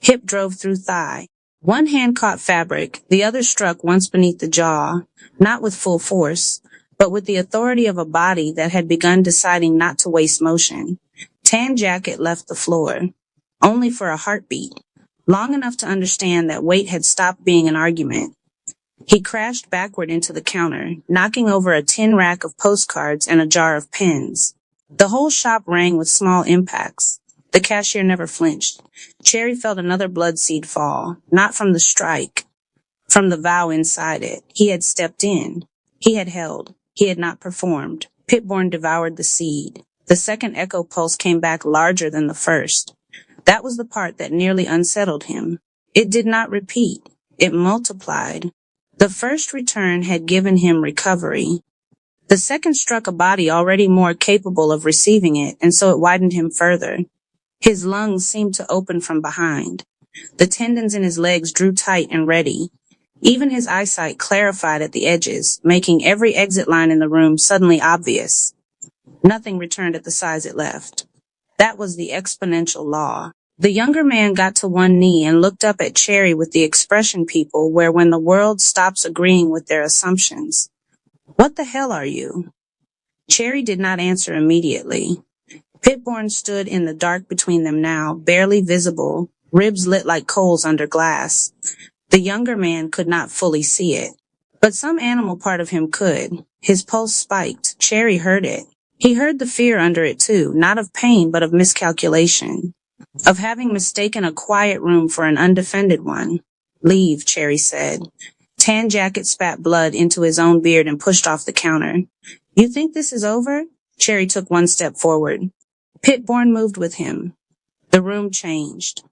Speaker 1: Hip drove through thigh. One hand caught fabric, the other struck once beneath the jaw, not with full force, but with the authority of a body that had begun deciding not to waste motion. Tan Jacket left the floor, only for a heartbeat, long enough to understand that weight had stopped being an argument. He crashed backward into the counter, knocking over a tin rack of postcards and a jar of pens. The whole shop rang with small impacts. The cashier never flinched. Cherry felt another blood seed fall, not from the strike, from the vow inside it. He had stepped in. He had held. He had not performed. Pitborn devoured the seed. The second echo pulse came back larger than the first. That was the part that nearly unsettled him. It did not repeat. It multiplied. The first return had given him recovery. The second struck a body already more capable of receiving it, and so it widened him further. His lungs seemed to open from behind. The tendons in his legs drew tight and ready. Even his eyesight clarified at the edges, making every exit line in the room suddenly obvious. Nothing returned at the size it left. That was the exponential law. The younger man got to one knee and looked up at Cherry with the expression people wear when the world stops agreeing with their assumptions. What the hell are you? Cherry did not answer immediately. Pitborn stood in the dark between them now, barely visible, ribs lit like coals under glass. The younger man could not fully see it, but some animal part of him could. His pulse spiked. Cherry heard it. He heard the fear under it too, not of pain, but of miscalculation, of having mistaken a quiet room for an undefended one. Leave, Cherry said. Tan Jacket spat blood into his own beard and pushed off the counter. You think this is over? Cherry took one step forward. Pitborn moved with him. The room changed.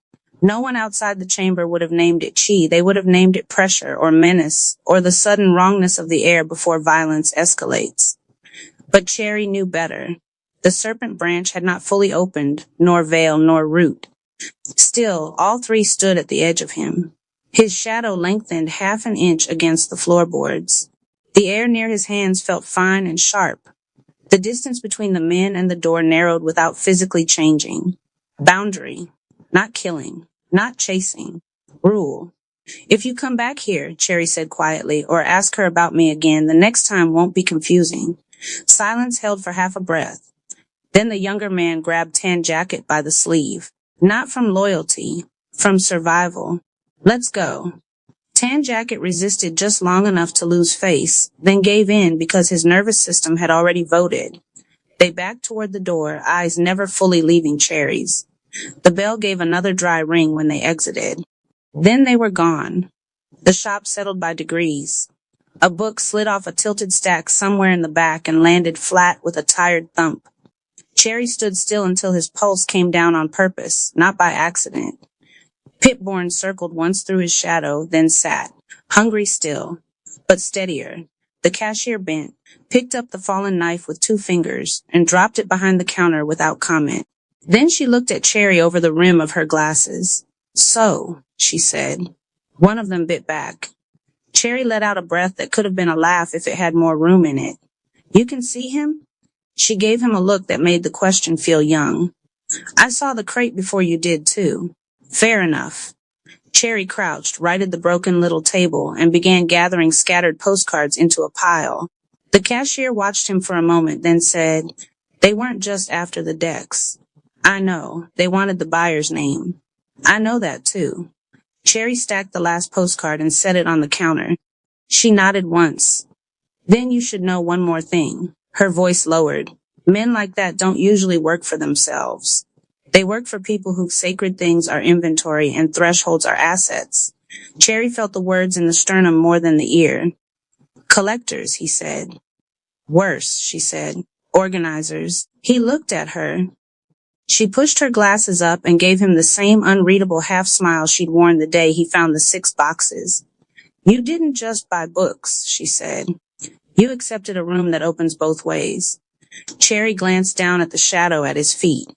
Speaker 1: No one outside the chamber would have named it chi. They would have named it pressure or menace or the sudden wrongness of the air before violence escalates. But Cherry knew better. The serpent branch had not fully opened, nor veil nor root. Still, all three stood at the edge of him. His shadow lengthened half an inch against the floorboards. The air near his hands felt fine and sharp. The distance between the men and the door narrowed without physically changing. Boundary. Not killing. Not chasing. Rule. If you come back here, Cherry said quietly, or ask her about me again, the next time won't be confusing. Silence held for half a breath. Then the younger man grabbed Tan Jacket by the sleeve. Not from loyalty. From survival. Let's go. Tan Jacket resisted just long enough to lose face, then gave in because his nervous system had already voted. They backed toward the door, eyes never fully leaving Cherry's. The bell gave another dry ring when they exited. Then they were gone. The shop settled by degrees. A book slid off a tilted stack somewhere in the back and landed flat with a tired thump. Cherry stood still until his pulse came down on purpose, not by accident. Pitborn circled once through his shadow, then sat, hungry still, but steadier. The cashier bent, picked up the fallen knife with 2 fingers, and dropped it behind the counter without comment. Then she looked at Cherry over the rim of her glasses. So, she said. One of them bit back. Cherry let out a breath that could have been a laugh if it had more room in it. You can see him? She gave him a look that made the question feel young. I saw the crate before you did, too. Fair enough. Cherry crouched, righted the broken little table, and began gathering scattered postcards into a pile. The cashier watched him for a moment, then said, They weren't just after the decks. I know. They wanted the buyer's name. I know that, too. Cherry stacked the last postcard and set it on the counter. She nodded once. Then you should know one more thing. Her voice lowered. Men like that don't usually work for themselves. They work for people whose sacred things are inventory and thresholds are assets. Cherry felt the words in the sternum more than the ear. Collectors, he said. Worse, she said. Organizers. He looked at her. She pushed her glasses up and gave him the same unreadable half-smile she'd worn the day he found the 6 boxes. You didn't just buy books, she said. You accepted a room that opens both ways. Cherry glanced down at the shadow at his feet.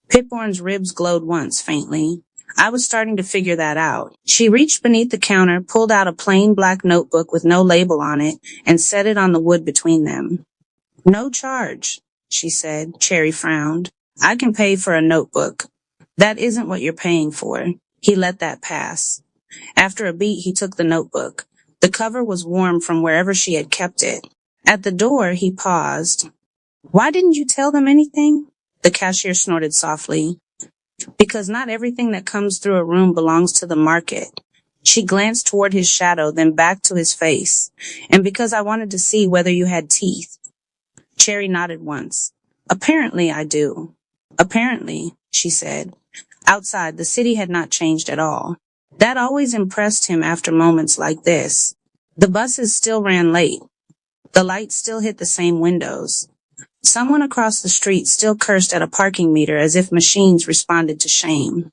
Speaker 1: Pitborn's ribs glowed once, faintly. I was starting to figure that out. She reached beneath the counter, pulled out a plain black notebook with no label on it, and set it on the wood between them. No charge, she said. Cherry frowned. I can pay for a notebook. That isn't what you're paying for. He let that pass. After a beat, he took the notebook. The cover was warm from wherever she had kept it. At the door, he paused. Why didn't you tell them anything? The cashier snorted softly. Because not everything that comes through a room belongs to the market. She glanced toward his shadow, then back to his face. And because I wanted to see whether you had teeth. Cherry nodded once. Apparently I do. Apparently, she said. Outside, the city had not changed at all. That always impressed him after moments like this. The buses still ran late. The lights still hit the same windows. Someone across the street still cursed at a parking meter as if machines responded to shame.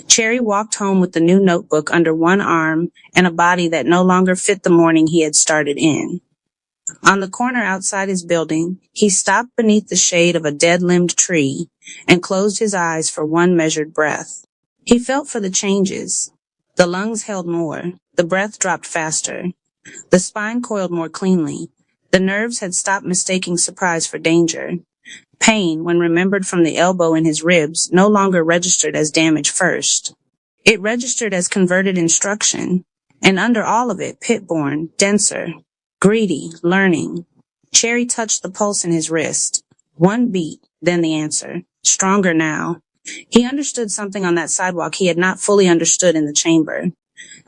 Speaker 1: Cherry walked home with the new notebook under one arm and a body that no longer fit the morning he had started in. On the corner outside his building, he stopped beneath the shade of a dead-limbed tree and closed his eyes for one measured breath. He felt for the changes. The lungs held more. The breath dropped faster. The spine coiled more cleanly. The nerves had stopped mistaking surprise for danger. Pain, when remembered from the elbow in his ribs, no longer registered as damage first. It registered as converted instruction, and under all of it, Pitborn, denser, greedy, learning. Cherry touched the pulse in his wrist. One beat, then the answer. Stronger now. He understood something on that sidewalk he had not fully understood in the chamber.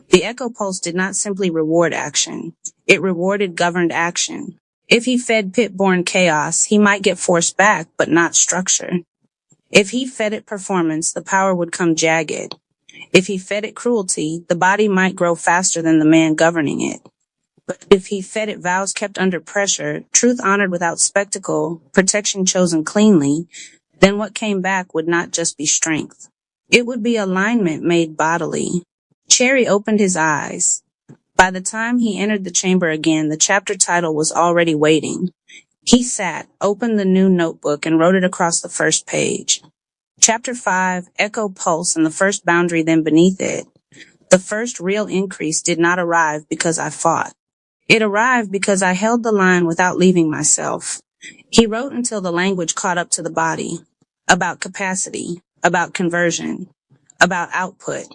Speaker 1: The echo pulse did not simply reward action. It rewarded governed action. If he fed Pitborn chaos, he might get force back, but not structure. If he fed it performance, the power would come jagged. If he fed it cruelty, the body might grow faster than the man governing it. But if he fed it vows kept under pressure, truth honored without spectacle, protection chosen cleanly, then what came back would not just be strength. It would be alignment made bodily. Cherry opened his eyes. By the time he entered the chamber again, the chapter title was already waiting. He sat, opened the new notebook, and wrote it across the first page. Chapter 5, Echo Pulse, and the first boundary then beneath it. The first real increase did not arrive because I fought. It arrived because I held the line without leaving myself. He wrote until the language caught up to the body. About capacity, about conversion, about output,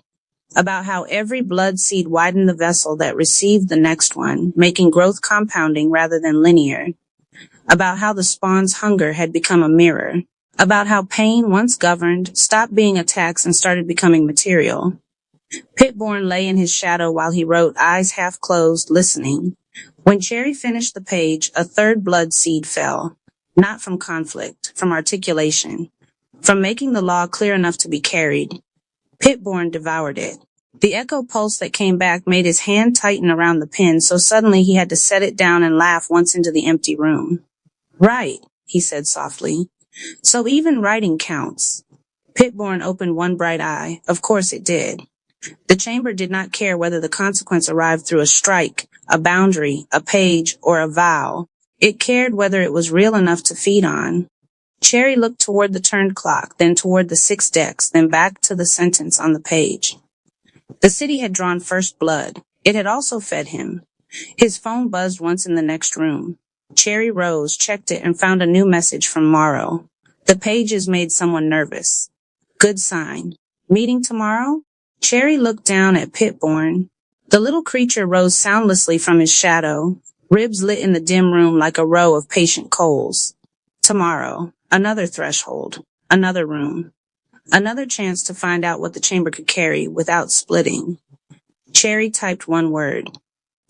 Speaker 1: about how every blood seed widened the vessel that received the next one, making growth compounding rather than linear. About how the spawn's hunger had become a mirror. About how pain, once governed, stopped being a tax and started becoming material. Pitborn lay in his shadow while he wrote, eyes half closed, listening. When Cherry finished the page, a third blood seed fell. Not from conflict, from articulation. From making the law clear enough to be carried. Pitborn devoured it. The echo pulse that came back made his hand tighten around the pen, so suddenly he had to set it down and laugh once into the empty room. Right, he said softly. So even writing counts. Pitborn opened one bright eye. Of course it did. The chamber did not care whether the consequence arrived through a strike, a boundary, a page, or a vow. It cared whether it was real enough to feed on. Cherry looked toward the turned clock, then toward the 6 decks, then back to the sentence on the page. The city had drawn first blood. It had also fed him. His phone buzzed once in the next room. Cherry rose, checked it, and found a new message from Morrow. The pages made someone nervous. Good sign. Meeting tomorrow? Cherry looked down at Pitborn. The little creature rose soundlessly from his shadow, ribs lit in the dim room like a row of patient coals. Tomorrow. Another threshold. Another room. Another chance to find out what the chamber could carry without splitting. Cherry typed one word.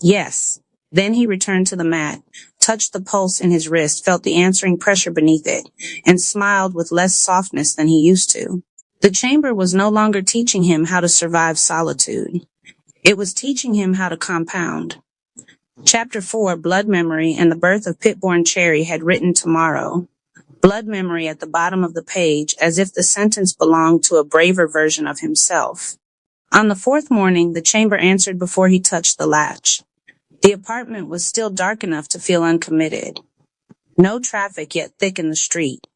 Speaker 1: Yes. Then he returned to the mat, touched the pulse in his wrist, felt the answering pressure beneath it, and smiled with less softness than he used to. The chamber was no longer teaching him how to survive solitude. It was teaching him how to compound. Chapter 4, Blood Memory and the Birth of Pitborn Cherry had written tomorrow. Blood memory at the bottom of the page, as if the sentence belonged to a braver version of himself. On the fourth morning, the chamber answered before he touched the latch. The apartment was still dark enough to feel uncommitted. No traffic yet thick in the street.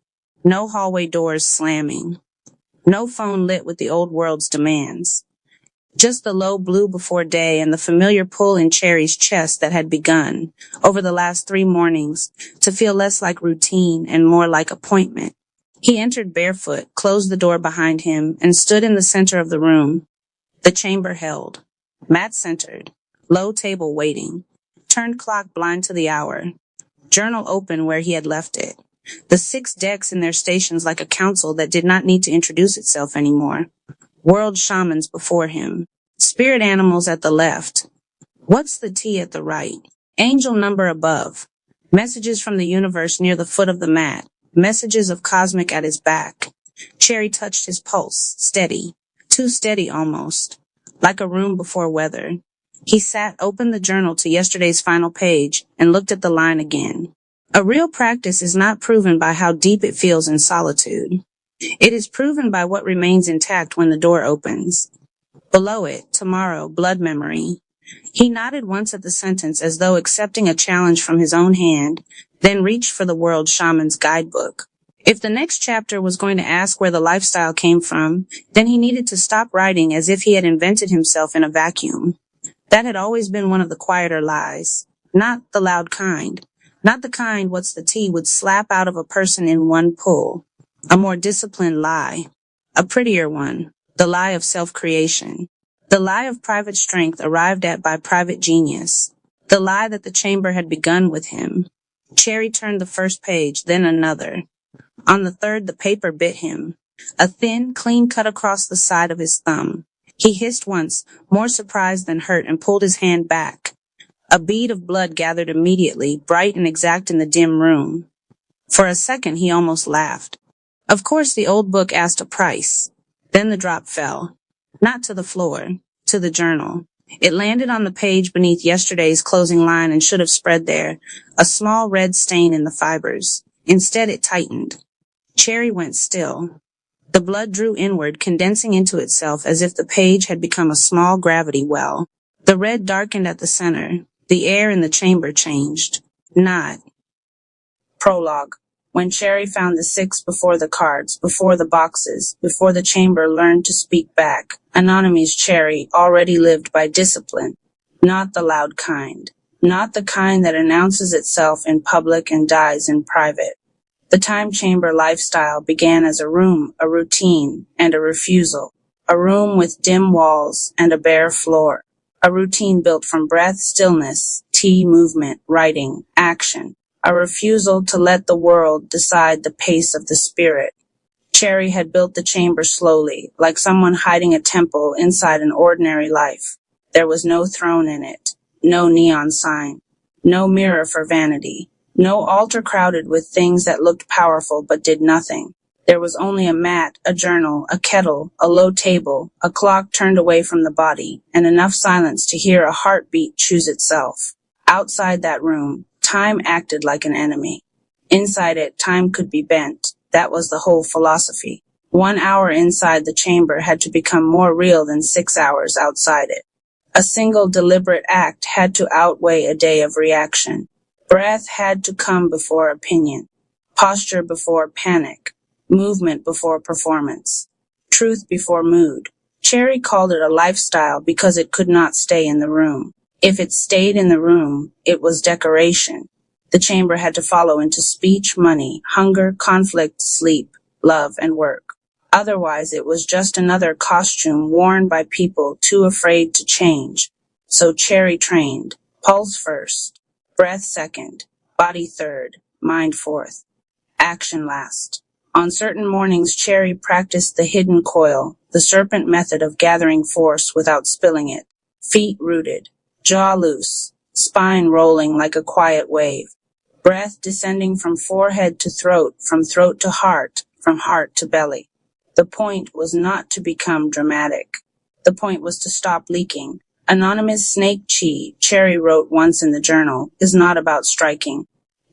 Speaker 1: No hallway doors slamming. No phone lit with the old world's demands. Just the low blue before day and the familiar pull in Cherry's chest that had begun, over the last 3 mornings, to feel less like routine and more like appointment. He entered barefoot, closed the door behind him, and stood in the center of the room. The chamber held. Mat-centered. Low table waiting. Turned clock blind to the hour. Journal open where he had left it. The 6 decks in their stations like a council that did not need to introduce itself anymore. World shamans before him. Spirit animals at the left. What's the T at the right? Angel number above. Messages from the universe near the foot of the mat. Messages of cosmic at his back. Cherry touched his pulse, steady. Too steady almost. Like a room before weather. He sat, opened the journal to yesterday's final page, and looked at the line again. A real practice is not proven by how deep it feels in solitude. It is proven by what remains intact when the door opens. Below it, tomorrow, blood memory. He nodded once at the sentence as though accepting a challenge from his own hand, then reached for the world shaman's guidebook. If the next chapter was going to ask where the lifestyle came from, then he needed to stop writing as if he had invented himself in a vacuum. That had always been one of the quieter lies. Not the loud kind. Not the kind what's the T would slap out of a person in one pull. A more disciplined lie. A prettier one. The lie of self-creation. The lie of private strength arrived at by private genius. The lie that the chamber had begun with him. Cherry turned the first page, then another. On the third, the paper bit him. A thin, clean cut across the side of his thumb. He hissed once, more surprised than hurt, and pulled his hand back. A bead of blood gathered immediately, bright and exact in the dim room. For a second, he almost laughed. Of course, the old book asked a price. Then the drop fell. Not to the floor, to the journal. It landed on the page beneath yesterday's closing line and should have spread there, a small red stain in the fibers. Instead, it tightened. Cherry went still. The blood drew inward, condensing into itself as if the page had become a small gravity well. The red darkened at the center. The air in the chamber changed. Not. Prologue. When Cherry found the 6 before the cards, before the boxes, before the chamber learned to speak back, Anonymous Cherry already lived by discipline, not the loud kind, not the kind that announces itself in public and dies in private. The time chamber lifestyle began as a room, a routine, and a refusal, a room with dim walls and a bare floor, a routine built from breath, stillness, tea, movement, writing, action. A refusal to let the world decide the pace of the spirit. Cherry had built the chamber slowly, like someone hiding a temple inside an ordinary life. There was no throne in it, no neon sign, no mirror for vanity, no altar crowded with things that looked powerful but did nothing. There was only a mat, a journal, a kettle, a low table, a clock turned away from the body, and enough silence to hear a heartbeat choose itself. Outside that room, time acted like an enemy. Inside it, time could be bent. That was the whole philosophy. 1 hour inside the chamber had to become more real than 6 hours outside it. A single deliberate act had to outweigh a day of reaction. Breath had to come before opinion. Posture before panic. Movement before performance. Truth before mood. Cherry called it a lifestyle because it could not stay in the room. If it stayed in the room, it was decoration. The chamber had to follow into speech, money, hunger, conflict, sleep, love, and work. Otherwise, it was just another costume worn by people too afraid to change. So Cherry trained. Pulse first, breath second, body third, mind fourth, action last. On certain mornings, Cherry practiced the hidden coil, the serpent method of gathering force without spilling it. Feet rooted. Jaw loose, spine rolling like a quiet wave, breath descending from forehead to throat, from throat to heart, from heart to belly. The point was not to become dramatic. The point was to stop leaking. Anonymous Snake Cherry wrote once in the journal, is not about striking.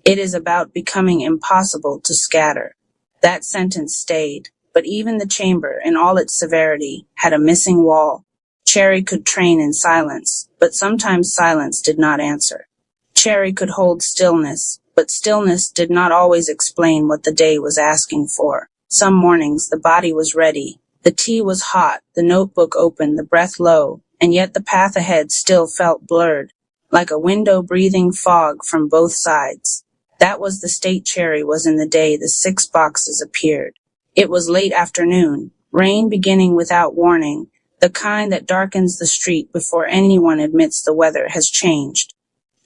Speaker 1: It is about becoming impossible to scatter. That sentence stayed, but even the chamber, in all its severity, had a missing wall. Cherry could train in silence, but sometimes silence did not answer. Cherry could hold stillness, but stillness did not always explain what the day was asking for. Some mornings the body was ready, the tea was hot, the notebook open, the breath low, and yet the path ahead still felt blurred, like a window breathing fog from both sides. That was the state Cherry was in the day the 6 boxes appeared. It was late afternoon, rain beginning without warning, the kind that darkens the street before anyone admits the weather has changed.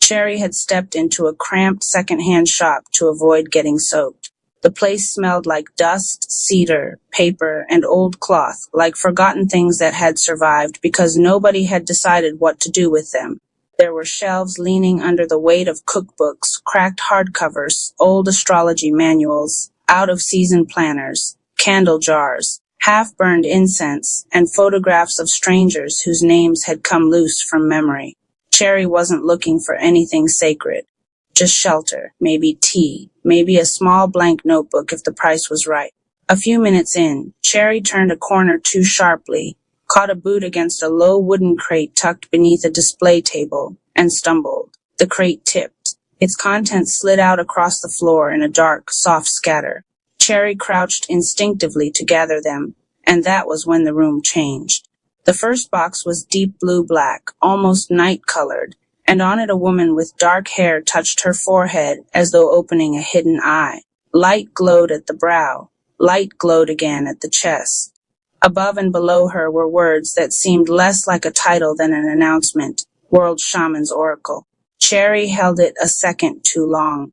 Speaker 1: Cherry had stepped into a cramped second-hand shop to avoid getting soaked. The place smelled like dust, cedar, paper, and old cloth, like forgotten things that had survived because nobody had decided what to do with them. There were shelves leaning under the weight of cookbooks, cracked hardcovers, old astrology manuals, out-of-season planners, candle jars, half-burned incense, and photographs of strangers whose names had come loose from memory. Cherry wasn't looking for anything sacred. Just shelter, maybe tea, maybe a small blank notebook if the price was right. A few minutes in, Cherry turned a corner too sharply, caught a boot against a low wooden crate tucked beneath a display table, and stumbled. The crate tipped. Its contents slid out across the floor in a dark, soft scatter. Cherry crouched instinctively to gather them, and that was when the room changed. The first box was deep blue-black, almost night-colored, and on it a woman with dark hair touched her forehead as though opening a hidden eye. Light glowed at the brow. Light glowed again at the chest. Above and below her were words that seemed less like a title than an announcement. World Shaman's Oracle. Cherry held it a second too long.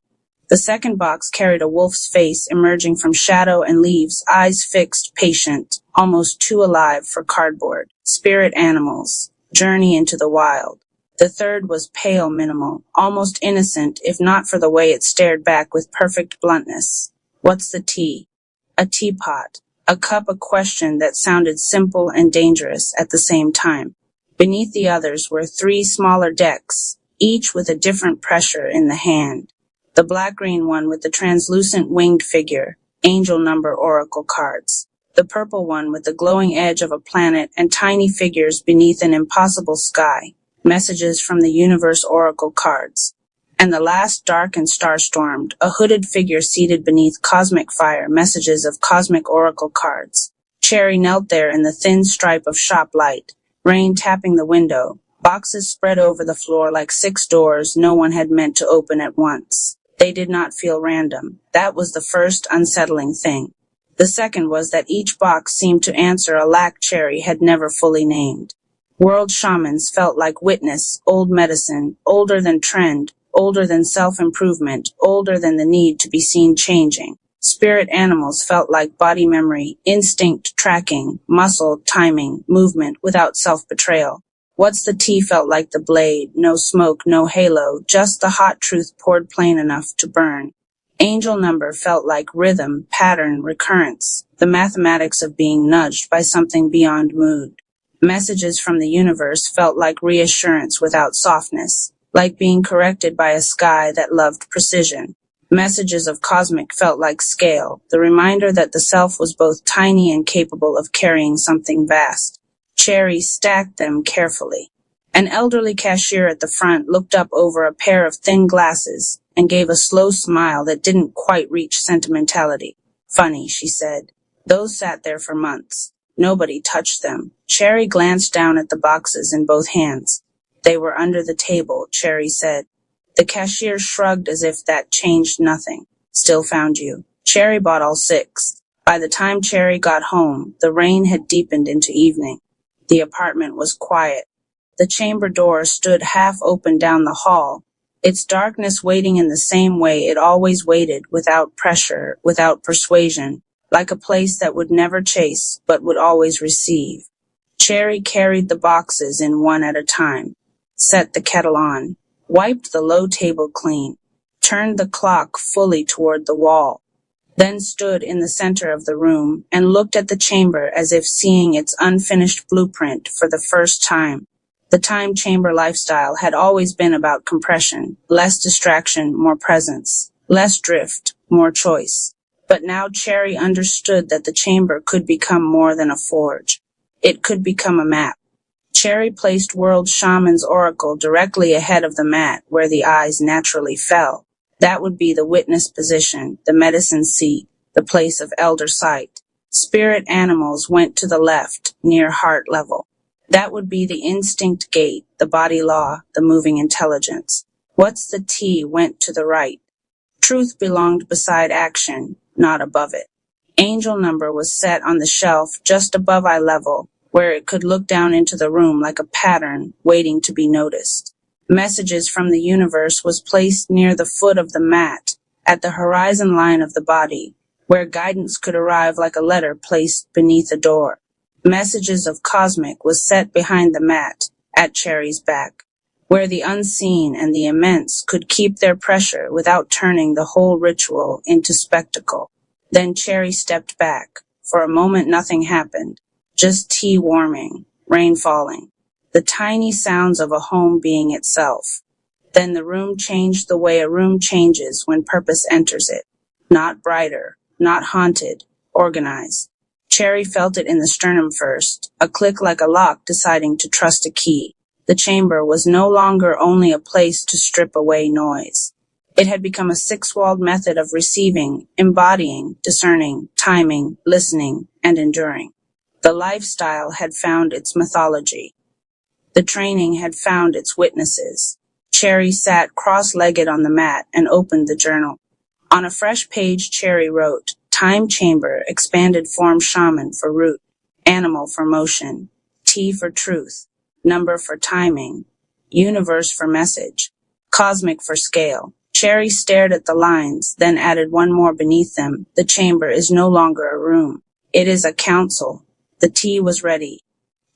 Speaker 1: The second box carried a wolf's face emerging from shadow and leaves, eyes fixed, patient, almost too alive for cardboard. Spirit animals. Journey into the wild. The third was pale minimal, almost innocent if not for the way it stared back with perfect bluntness. What's the tea? A teapot. A cup, a question that sounded simple and dangerous at the same time. Beneath the others were 3 smaller decks, each with a different pressure in the hand. The black-green one with the translucent winged figure, angel number oracle cards. The purple one with the glowing edge of a planet and tiny figures beneath an impossible sky, messages from the universe oracle cards. And the last dark and star-stormed, a hooded figure seated beneath cosmic fire, messages of cosmic oracle cards. Cherry knelt there in the thin stripe of shop light, rain tapping the window, boxes spread over the floor like 6 doors no one had meant to open at once. They did not feel random. That was the first unsettling thing. The second was that each box seemed to answer a lack Cherry had never fully named. World shamans felt like witness, old medicine, older than trend, older than self-improvement, older than the need to be seen changing. Spirit animals felt like body memory, instinct, tracking, muscle, timing, movement without self-betrayal. What's the tea felt like the blade, no smoke, no halo, just the hot truth poured plain enough to burn. Angel number felt like rhythm, pattern, recurrence, the mathematics of being nudged by something beyond mood. Messages from the universe felt like reassurance without softness, like being corrected by a sky that loved precision. Messages of cosmic felt like scale, the reminder that the self was both tiny and capable of carrying something vast. Cherry stacked them carefully. An elderly cashier at the front looked up over a pair of thin glasses and gave a slow smile that didn't quite reach sentimentality. Funny, she said. Those sat there for months. Nobody touched them. Cherry glanced down at the boxes in both hands. They were under the table, Cherry said. The cashier shrugged as if that changed nothing. Still found you. Cherry bought all 6. By the time Cherry got home, the rain had deepened into evening. The apartment was quiet. The chamber door stood half open down the hall, its darkness waiting in the same way it always waited, without pressure, without persuasion, like a place that would never chase, but would always receive. Cherry carried the boxes in one at a time, set the kettle on, wiped the low table clean, turned the clock fully toward the wall. then stood in the center of the room and looked at the chamber as if seeing its unfinished blueprint for the first time. The time chamber lifestyle had always been about compression, less distraction, more presence, less drift, more choice. But now Cherry understood that the chamber could become more than a forge. It could become a map. Cherry placed World Shaman's oracle directly ahead of the mat where the eyes naturally fell. That would be the witness position, the medicine seat, the place of elder sight. Spirit animals went to the left, near heart level. That would be the instinct gate, the body law, the moving intelligence. What's the T went to the right. Truth belonged beside action, not above it. Angel number was set on the shelf just above eye level, where it could look down into the room like a pattern waiting to be noticed. Messages from the universe was placed near the foot of the mat, at the horizon line of the body, where guidance could arrive like a letter placed beneath a door. Messages of cosmic was set behind the mat, at Cherry's back, where the unseen and the immense could keep their pressure without turning the whole ritual into spectacle. Then Cherry stepped back. For a moment nothing happened, just tea warming, rain falling, the tiny sounds of a home being itself. Then the room changed the way a room changes when purpose enters it. Not brighter, not haunted, organized. Cherry felt it in the sternum first, a click like a lock deciding to trust a key. The chamber was no longer only a place to strip away noise. It had become a six-walled method of receiving, embodying, discerning, timing, listening, and enduring. The lifestyle had found its mythology. The training had found its witnesses. Cherry sat cross-legged on the mat and opened the journal. On a fresh page, Cherry wrote, Time chamber, expanded form shaman for root, animal for motion, T for truth, number for timing, universe for message, cosmic for scale. Cherry stared at the lines, then added one more beneath them. The chamber is no longer a room. It is a council. The tea was ready.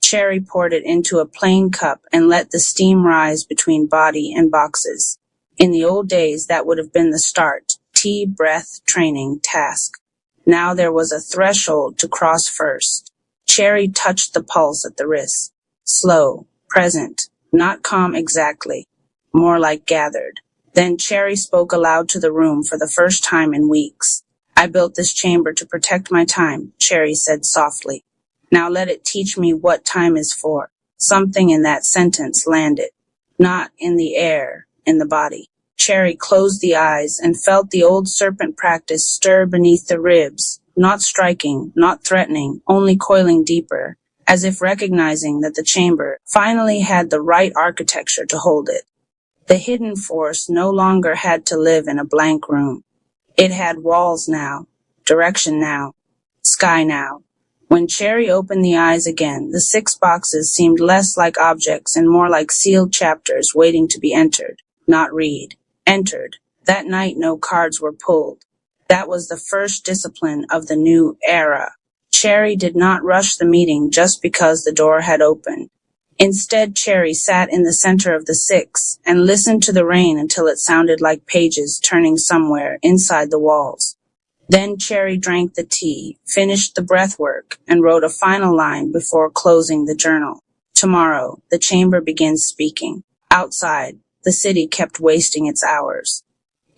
Speaker 1: Cherry poured it into a plain cup and let the steam rise between body and boxes. In the old days, that would have been the start. Tea, breath, training, task. Now there was a threshold to cross first. Cherry touched the pulse at the wrist. Slow, present, not calm exactly, more like gathered. Then Cherry spoke aloud to the room for the first time in weeks. I built this chamber to protect my time, Cherry said softly. Now let it teach me what time is for. Something in that sentence landed. Not in the air, in the body. Cherry closed the eyes and felt the old serpent practice stir beneath the ribs, not striking, not threatening, only coiling deeper, as if recognizing that the chamber finally had the right architecture to hold it. The hidden force no longer had to live in a blank room. It had walls now, direction now, sky now. When Cherry opened the eyes again, the 6 boxes seemed less like objects and more like sealed chapters waiting to be entered, not read. Entered. That night no cards were pulled. That was the first discipline of the new era. Cherry did not rush the meeting just because the door had opened. Instead, Cherry sat in the center of the 6 and listened to the rain until it sounded like pages turning somewhere inside the walls. Then Cherry drank the tea, finished the breath work, and wrote a final line before closing the journal. Tomorrow, the chamber begins speaking. Outside, the city kept wasting its hours.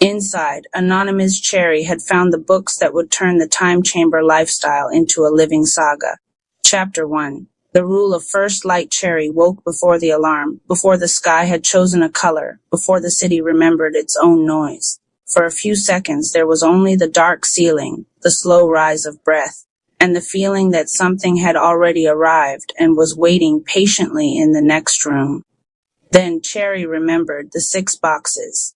Speaker 1: Inside, anonymous Cherry had found the books that would turn the time chamber lifestyle into a living saga. Chapter 1. The rule of first light. Cherry woke before the alarm, before the sky had chosen a color, before the city remembered its own noise. For a few seconds there was only the dark ceiling, the slow rise of breath, and the feeling that something had already arrived and was waiting patiently in the next room. Then Cherry remembered the 6 boxes,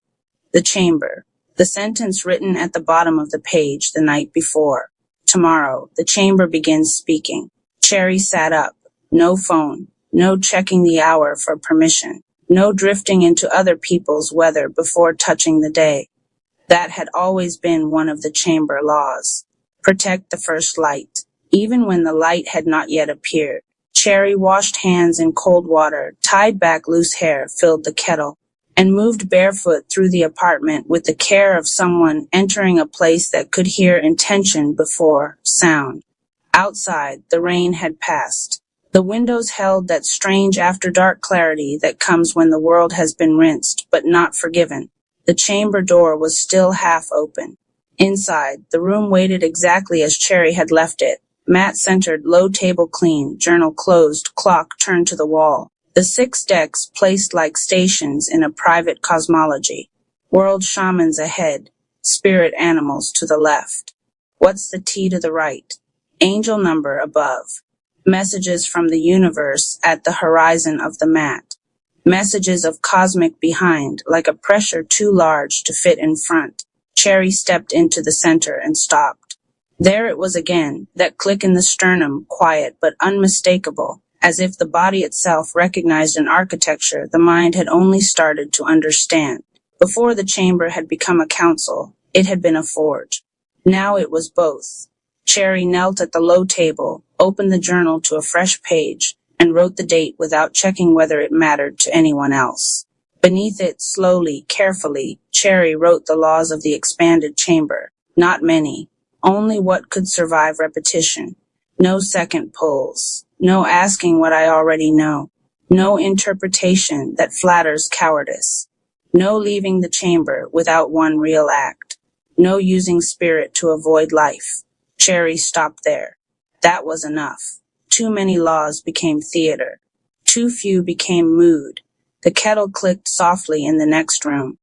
Speaker 1: the chamber, the sentence written at the bottom of the page the night before. Tomorrow, the chamber begins speaking. Cherry sat up. No phone, no checking the hour for permission, no drifting into other people's weather before touching the day. That had always been one of the chamber laws. Protect the first light, even when the light had not yet appeared. Cherry washed hands in cold water, tied back loose hair, filled the kettle. and moved barefoot through the apartment with the care of someone entering a place that could hear intention before sound. Outside, the rain had passed. The windows held that strange after-dark clarity that comes when the world has been rinsed but not forgiven. The chamber door was still half open. Inside, the room waited exactly as Cherry had left it. Mat-centered, low table clean, journal closed, clock turned to the wall. The 6 decks placed like stations in a private cosmology. World shamans ahead, spirit animals to the left. What's the T to the right? Angel number above. Messages from the universe at the horizon of the mat. Messages of cosmic behind, like a pressure too large to fit in front. Cherry stepped into the center and stopped. There it was again, that click in the sternum, quiet but unmistakable, as if the body itself recognized an architecture the mind had only started to understand. Before the chamber had become a council, it had been a forge. Now it was both. Cherry knelt at the low table, opened the journal to a fresh page, and wrote the date without checking whether it mattered to anyone else. Beneath it, slowly, carefully, Cherry wrote the laws of the expanded chamber. Not many, only what could survive repetition. No second pulls, no asking what I already know, no interpretation that flatters cowardice, no leaving the chamber without one real act, no using spirit to avoid life. Cherry stopped there. That was enough. Too many laws became theater. Too few became mood. The kettle clicked softly in the next room.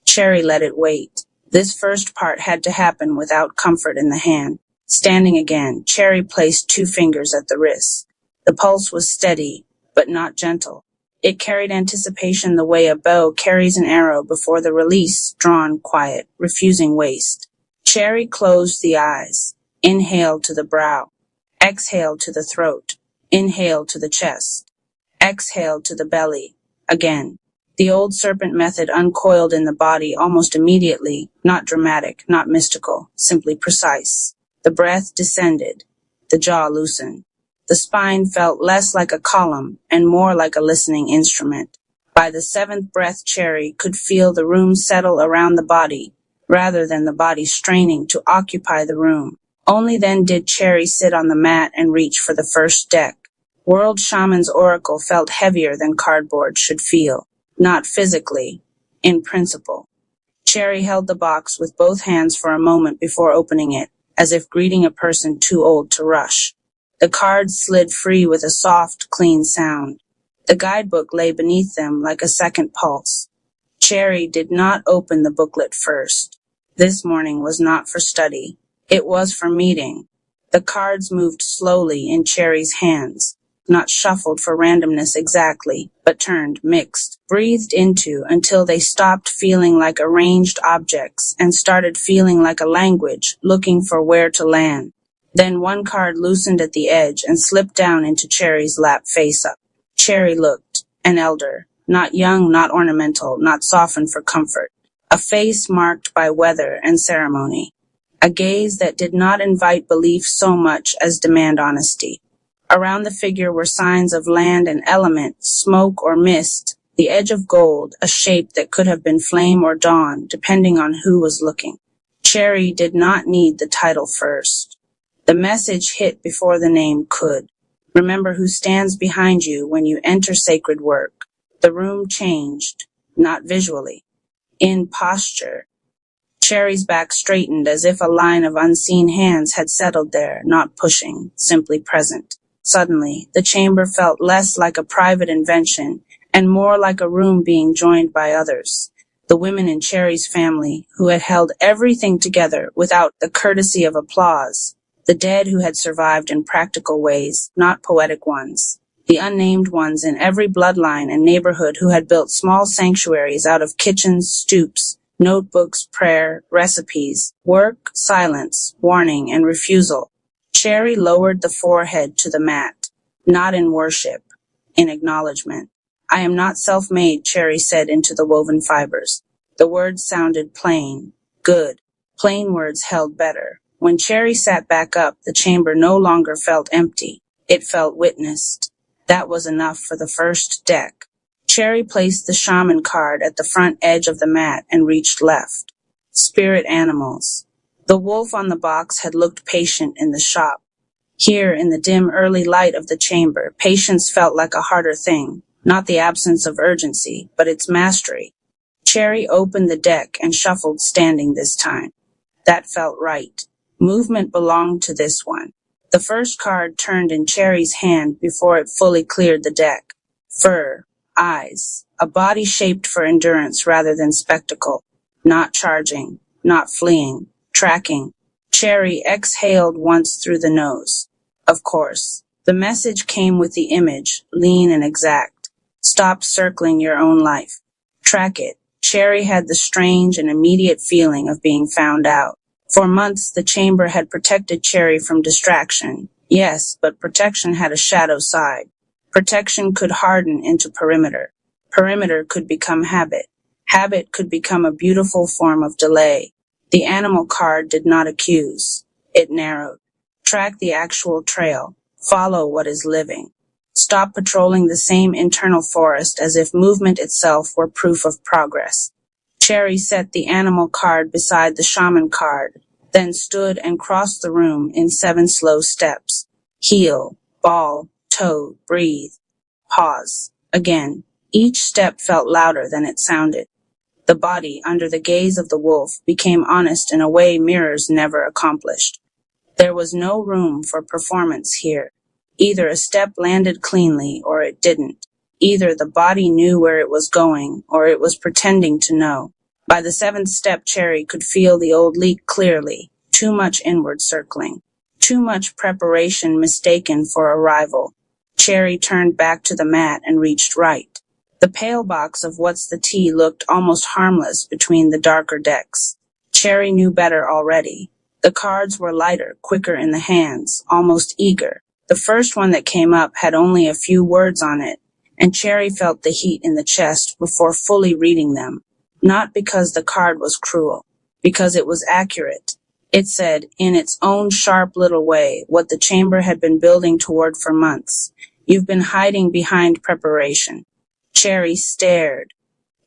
Speaker 1: Cherry let it wait. This first part had to happen without comfort in the hand. Standing again, Cherry placed 2 fingers at the wrist. The pulse was steady, but not gentle. It carried anticipation the way a bow carries an arrow before the release, drawn, quiet, refusing waste. Cherry closed the eyes. Inhale to the brow. Exhale to the throat. Inhale to the chest. Exhale to the belly. Again. The old serpent method uncoiled in the body almost immediately, not dramatic, not mystical, simply precise. The breath descended. The jaw loosened. The spine felt less like a column and more like a listening instrument. By the 7th breath, Cherry could feel the room settle around the body, rather than the body straining to occupy the room. Only then did Cherry sit on the mat and reach for the first deck. World Shaman's oracle felt heavier than cardboard should feel. Not physically, in principle. Cherry held the box with both hands for a moment before opening it, as if greeting a person too old to rush. The cards slid free with a soft, clean sound. The guidebook lay beneath them like a second pulse. Cherry did not open the booklet first. This morning was not for study. It was for meeting. The cards moved slowly in Cherry's hands, not shuffled for randomness exactly, but turned, mixed, breathed into until they stopped feeling like arranged objects and started feeling like a language, looking for where to land. Then one card loosened at the edge and slipped down into Cherry's lap face up. Cherry looked, an elder, not young, not ornamental, not softened for comfort. A face marked by weather and ceremony. A gaze that did not invite belief so much as demand honesty. Around the figure were signs of land and element, smoke or mist, the edge of gold, a shape that could have been flame or dawn, depending on who was looking. Cherry did not need the title first. The message hit before the name could. Remember who stands behind you when you enter sacred work. The room changed, not visually, in posture. Cherry's back straightened as if a line of unseen hands had settled there, not pushing, simply present. Suddenly, the chamber felt less like a private invention and more like a room being joined by others. The women in Cherry's family, who had held everything together without the courtesy of applause. The dead who had survived in practical ways, not poetic ones. The unnamed ones in every bloodline and neighborhood who had built small sanctuaries out of kitchens, stoops, notebooks, prayer, recipes, work, silence, warning, and refusal. Cherry lowered the forehead to the mat, not in worship, in acknowledgement. I am not self-made, Cherry said into the woven fibers. The words sounded plain, good. Plain words held better. When Cherry sat back up, the chamber no longer felt empty. It felt witnessed. That was enough for the first deck. Cherry placed the shaman card at the front edge of the mat and reached left. Spirit animals. The wolf on the box had looked patient in the shop. Here, in the dim early light of the chamber, patience felt like a harder thing, not the absence of urgency, but its mastery. Cherry opened the deck and shuffled standing this time. That felt right. Movement belonged to this one. The first card turned in Cherry's hand before it fully cleared the deck. Fur, eyes, a body shaped for endurance rather than spectacle. Not charging, not fleeing, tracking. Cherry exhaled once through the nose. Of course. The message came with the image, lean and exact. Stop circling your own life. Track it. Cherry had the strange and immediate feeling of being found out. For months, the chamber had protected Cherry from distraction. Yes, but protection had a shadow side. Protection could harden into perimeter. Perimeter could become habit. Habit could become a beautiful form of delay. The animal card did not accuse. It narrowed. Track the actual trail. Follow what is living. Stop patrolling the same internal forest as if movement itself were proof of progress. Cherry set the animal card beside the shaman card, then stood and crossed the room in 7 slow steps. Heel, ball, toe, breathe. Pause. Again. Each step felt louder than it sounded. The body, under the gaze of the wolf, became honest in a way mirrors never accomplished. There was no room for performance here. Either a step landed cleanly or it didn't. Either the body knew where it was going or it was pretending to know. By the 7th step, Cherry could feel the old leak clearly. Too much inward circling. Too much preparation mistaken for arrival. Cherry turned back to the mat and reached right. The pale box of What's the Tea looked almost harmless between the darker decks. Cherry knew better already. The cards were lighter, quicker in the hands, almost eager. The first one that came up had only a few words on it, and Cherry felt the heat in the chest before fully reading them. Not because the card was cruel, because it was accurate. It said, in its own sharp little way, what the chamber had been building toward for months. You've been hiding behind preparation. Cherry stared.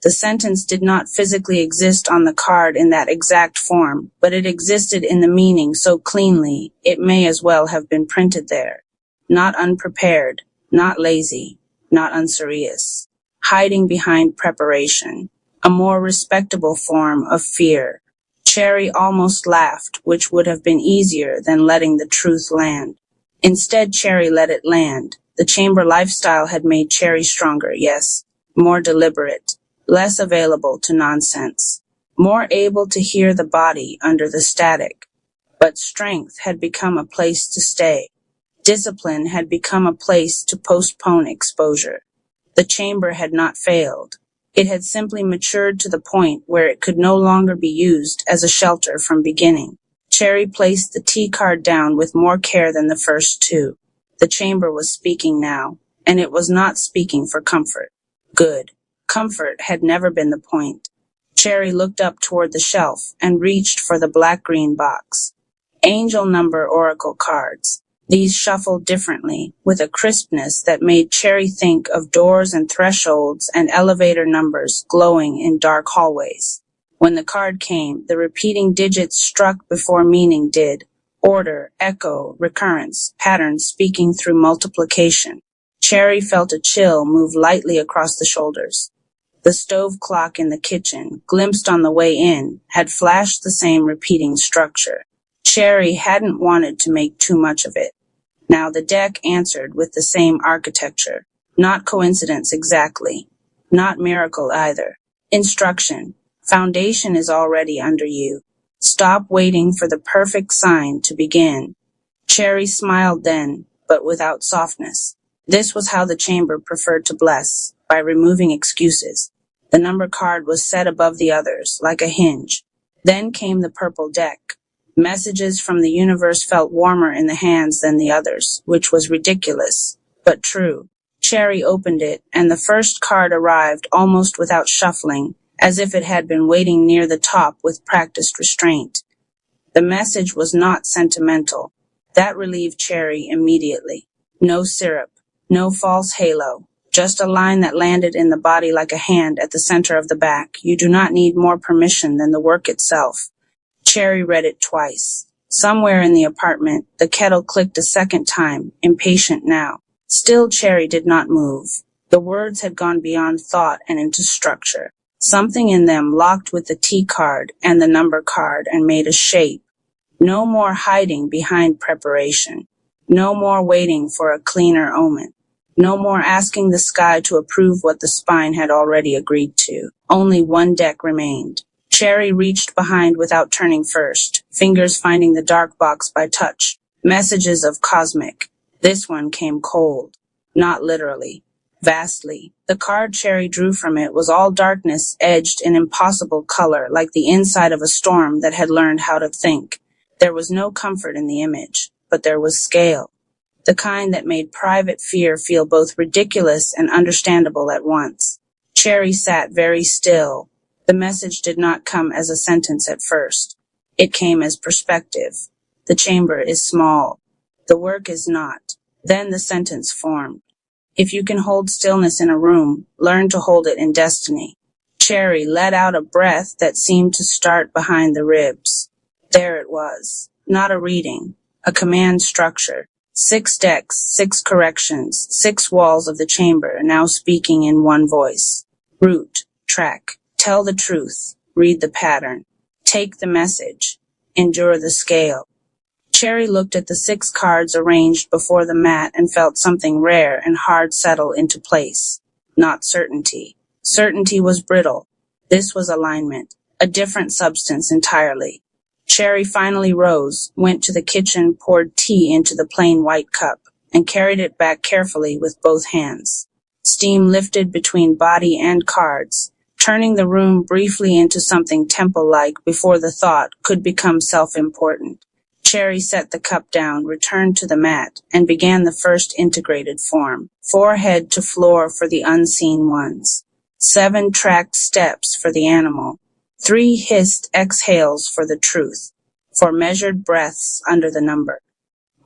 Speaker 1: The sentence did not physically exist on the card in that exact form, but it existed in the meaning so cleanly it may as well have been printed there. Not unprepared, not lazy, not unserious. Hiding behind preparation. A more respectable form of fear. Cherry almost laughed, which would have been easier than letting the truth land. Instead, Cherry let it land. The chamber lifestyle had made Cherry stronger, yes, more deliberate, less available to nonsense, more able to hear the body under the static. But strength had become a place to stay. Discipline had become a place to postpone exposure. The chamber had not failed. It had simply matured to the point where it could no longer be used as a shelter from beginning. Cherry placed the tea card down with more care than the first 2. The chamber was speaking now, and it was not speaking for comfort. Good. Comfort had never been the point. Cherry looked up toward the shelf and reached for the black-green box. Angel number oracle cards. These shuffled differently, with a crispness that made Cherry think of doors and thresholds and elevator numbers glowing in dark hallways. When the card came, the repeating digits struck before meaning did. Order, echo, recurrence, pattern speaking through multiplication. Cherry felt a chill move lightly across the shoulders. The stove clock in the kitchen, glimpsed on the way in, had flashed the same repeating structure. Cherry hadn't wanted to make too much of it. Now the deck answered with the same architecture. Not coincidence exactly. Not miracle either. Instruction. Foundation is already under you. Stop waiting for the perfect sign to begin. Cherry smiled then, but without softness. This was how the chamber preferred to bless, by removing excuses. The number card was set above the others, like a hinge. Then came the purple deck. Messages from the universe felt warmer in the hands than the others, which was ridiculous, but true. Cherry opened it, and the first card arrived almost without shuffling, as if it had been waiting near the top with practiced restraint. The message was not sentimental. That relieved Cherry immediately. No syrup, no false halo, Just a line that landed in the body like a hand at the center of the back. You do not need more permission than the work itself. Cherry read it twice. Somewhere in the apartment, the kettle clicked a second time, impatient now. Still Cherry did not move. The words had gone beyond thought and into structure. Something in them locked with the T card and the number card and made a shape. No more hiding behind preparation. No more waiting for a cleaner omen. No more asking the sky to approve what the spine had already agreed to. Only one deck remained. Cherry reached behind without turning first, fingers finding the dark box by touch. Messages of cosmic. This one came cold. Not literally. Vastly. The card Cherry drew from it was all darkness edged in impossible color, like the inside of a storm that had learned how to think. There was no comfort in the image, but there was scale. The kind that made private fear feel both ridiculous and understandable at once. Cherry sat very still. The message did not come as a sentence at first. It came as perspective. The chamber is small. The work is not. Then the sentence formed. If you can hold stillness in a room, learn to hold it in destiny. Cherry let out a breath that seemed to start behind the ribs. There it was. Not a reading. A command structure. 6 decks, 6 corrections, 6 walls of the chamber now speaking in one voice. Root, track, tell the truth, read the pattern, take the message, endure the scale. Cherry looked at the 6 cards arranged before the mat and felt something rare and hard settle into place. Not certainty. Certainty was brittle. This was alignment, a different substance entirely. Cherry finally rose, went to the kitchen, poured tea into the plain white cup, and carried it back carefully with both hands. Steam lifted between body and cards, turning the room briefly into something temple-like before the thought could become self-important. Cherry set the cup down, returned to the mat, and began the first integrated form. Forehead to floor for the unseen ones. 7 tracked steps for the animal. 3 hissed exhales for the truth, for measured breaths under the number.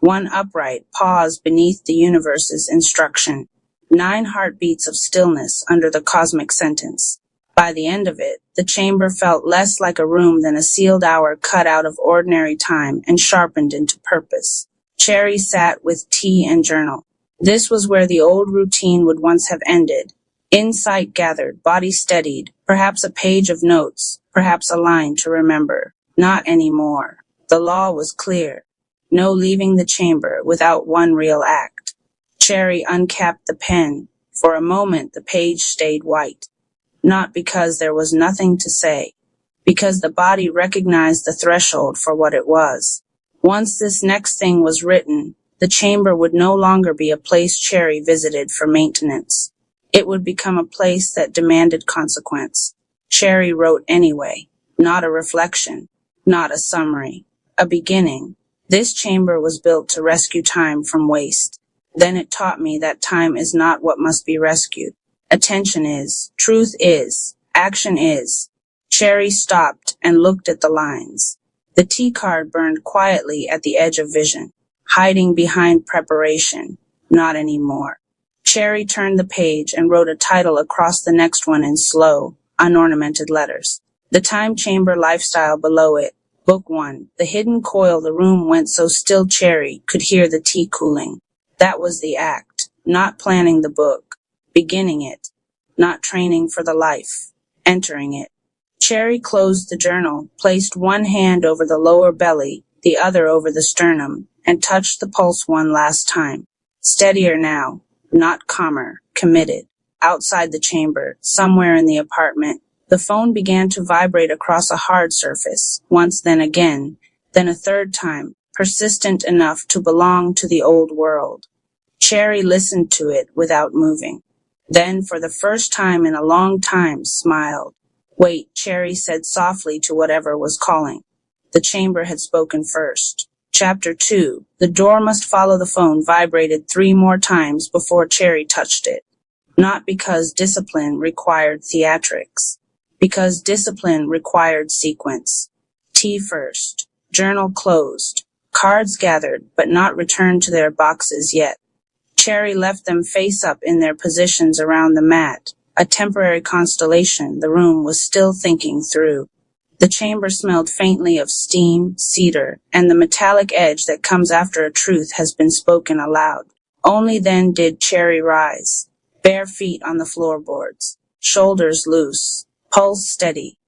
Speaker 1: 1 upright pause beneath the universe's instruction. 9 heartbeats of stillness under the cosmic sentence. By the end of it, the chamber felt less like a room than a sealed hour cut out of ordinary time and sharpened into purpose. Cherry sat with tea and journal. This was where the old routine would once have ended. Insight gathered, body steadied, perhaps a page of notes, perhaps a line to remember. Not anymore. The law was clear. No leaving the chamber without one real act. Cherry uncapped the pen. For a moment the page stayed white. Not because there was nothing to say, because the body recognized the threshold for what it was. Once this next thing was written, the chamber would no longer be a place Cherry visited for maintenance. It would become a place that demanded consequence. Cherry wrote anyway, not a reflection, not a summary, a beginning. This chamber was built to rescue time from waste. Then it taught me that time is not what must be rescued. Attention is, truth is, action is. Cherry stopped and looked at the lines. The T card burned quietly at the edge of vision, hiding behind preparation. Not anymore. Cherry turned the page and wrote a title across the next one in slow, unornamented letters. The Time Chamber Lifestyle below it. Book 1. The hidden coil the room went so still Cherry could hear the tea cooling. That was the act. Not planning the book. Beginning it. Not training for the life. Entering it. Cherry closed the journal, placed one hand over the lower belly, the other over the sternum, and touched the pulse one last time. Steadier now. Not calmer, committed. Outside the chamber, somewhere in the apartment, the phone began to vibrate across a hard surface, once, then again, then a third time, persistent enough to belong to the old world. Cherry listened to it without moving. Then, for the first time in a long time, smiled. Wait, Cherry said softly to whatever was calling. The chamber had spoken first. Chapter 2. The door must follow the phone vibrated 3 more times before Cherry touched it. Not because discipline required theatrics. Because discipline required sequence. Tea first. Journal closed. Cards gathered, but not returned to their boxes yet. Cherry left them face up in their positions around the mat, a temporary constellation the room was still thinking through. The chamber smelled faintly of steam, cedar, and the metallic edge that comes after a truth has been spoken aloud. Only then did Cherry rise, bare feet on the floorboards, shoulders loose, pulse steady.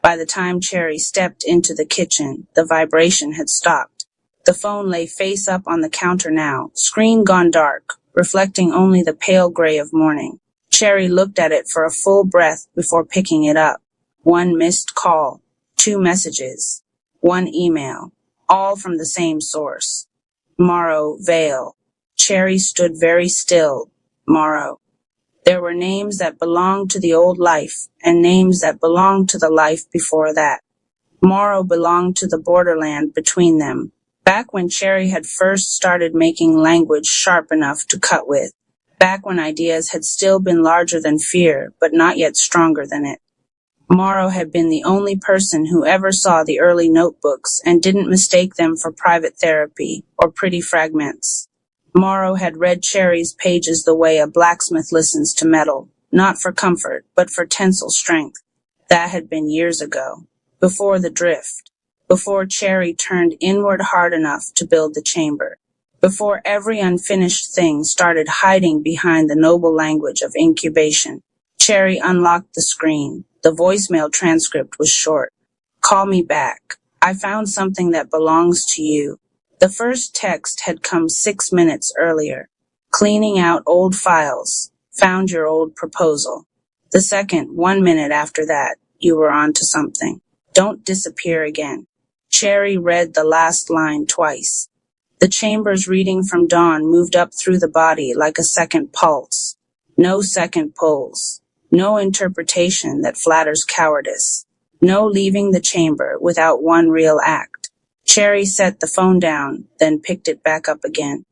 Speaker 1: By the time Cherry stepped into the kitchen, the vibration had stopped. The phone lay face up on the counter now, screen gone dark, reflecting only the pale gray of morning. Cherry looked at it for a full breath before picking it up. One missed call, 2 messages, 1 email, all from the same source. Morrow Vale. Cherry stood very still. Morrow. There were names that belonged to the old life, and names that belonged to the life before that. Morrow belonged to the borderland between them, back when Cherry had first started making language sharp enough to cut with, back when ideas had still been larger than fear, but not yet stronger than it. Morrow had been the only person who ever saw the early notebooks and didn't mistake them for private therapy or pretty fragments. Morrow had read Cherry's pages the way a blacksmith listens to metal, not for comfort, but for tensile strength. That had been years ago, before the drift, before Cherry turned inward hard enough to build the chamber, before every unfinished thing started hiding behind the noble language of incubation. Cherry unlocked the screen. The voicemail transcript was short. Call me back. I found something that belongs to you. The first text had come 6 minutes earlier. Cleaning out old files. Found your old proposal. The second, 1 minute after that, you were on to something. Don't disappear again. Cherry read the last line twice. The chamber's reading from dawn moved up through the body like a second pulse. No second pulse. No interpretation that flatters cowardice. No leaving the chamber without one real act. Cherry set the phone down, then picked it back up again.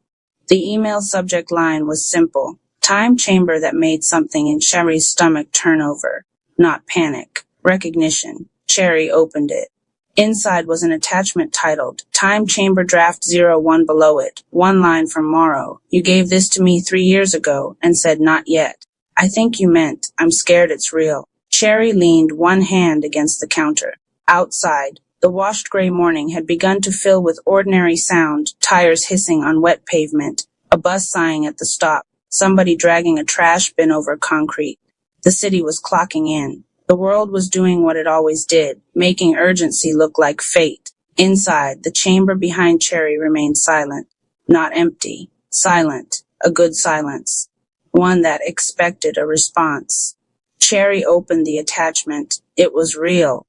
Speaker 1: The email subject line was simple. Time chamber that made something in Cherry's stomach turn over. Not panic. Recognition. Cherry opened it. Inside was an attachment titled, Time Chamber Draft 01 below it. 1 line from Morrow. You gave this to me 3 years ago and said not yet. I think you meant, I'm scared it's real. Cherry leaned one hand against the counter. Outside, the washed gray morning had begun to fill with ordinary sound, tires hissing on wet pavement, a bus sighing at the stop, somebody dragging a trash bin over concrete. The city was clocking in. The world was doing what it always did, making urgency look like fate. Inside, the chamber behind Cherry remained silent. Not empty. Silent. A good silence. One that expected a response. Cherry opened the attachment. It was real.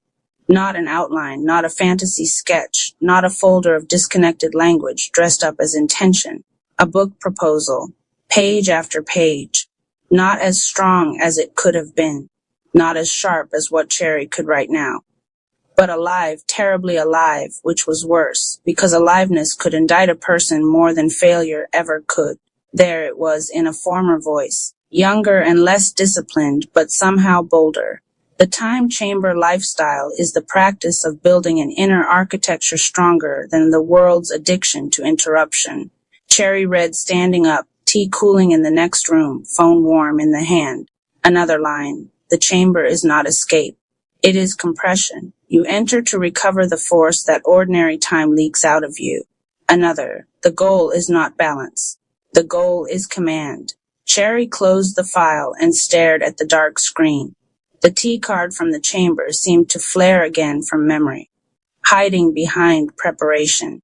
Speaker 1: Not an outline, not a fantasy sketch, not a folder of disconnected language dressed up as intention. A book proposal. Page after page. Not as strong as it could have been. Not as sharp as what Cherry could write now. But alive, terribly alive, which was worse, because aliveness could indict a person more than failure ever could. There it was in a former voice, younger and less disciplined, but somehow bolder. The time chamber lifestyle is the practice of building an inner architecture stronger than the world's addiction to interruption. Cherry read standing up, tea cooling in the next room, phone warm in the hand. Another line. The chamber is not escape. It is compression. You enter to recover the force that ordinary time leaks out of you. Another. The goal is not balance. The goal is command. Cherry closed the file and stared at the dark screen. The tea card from the chamber seemed to flare again from memory, hiding behind preparation.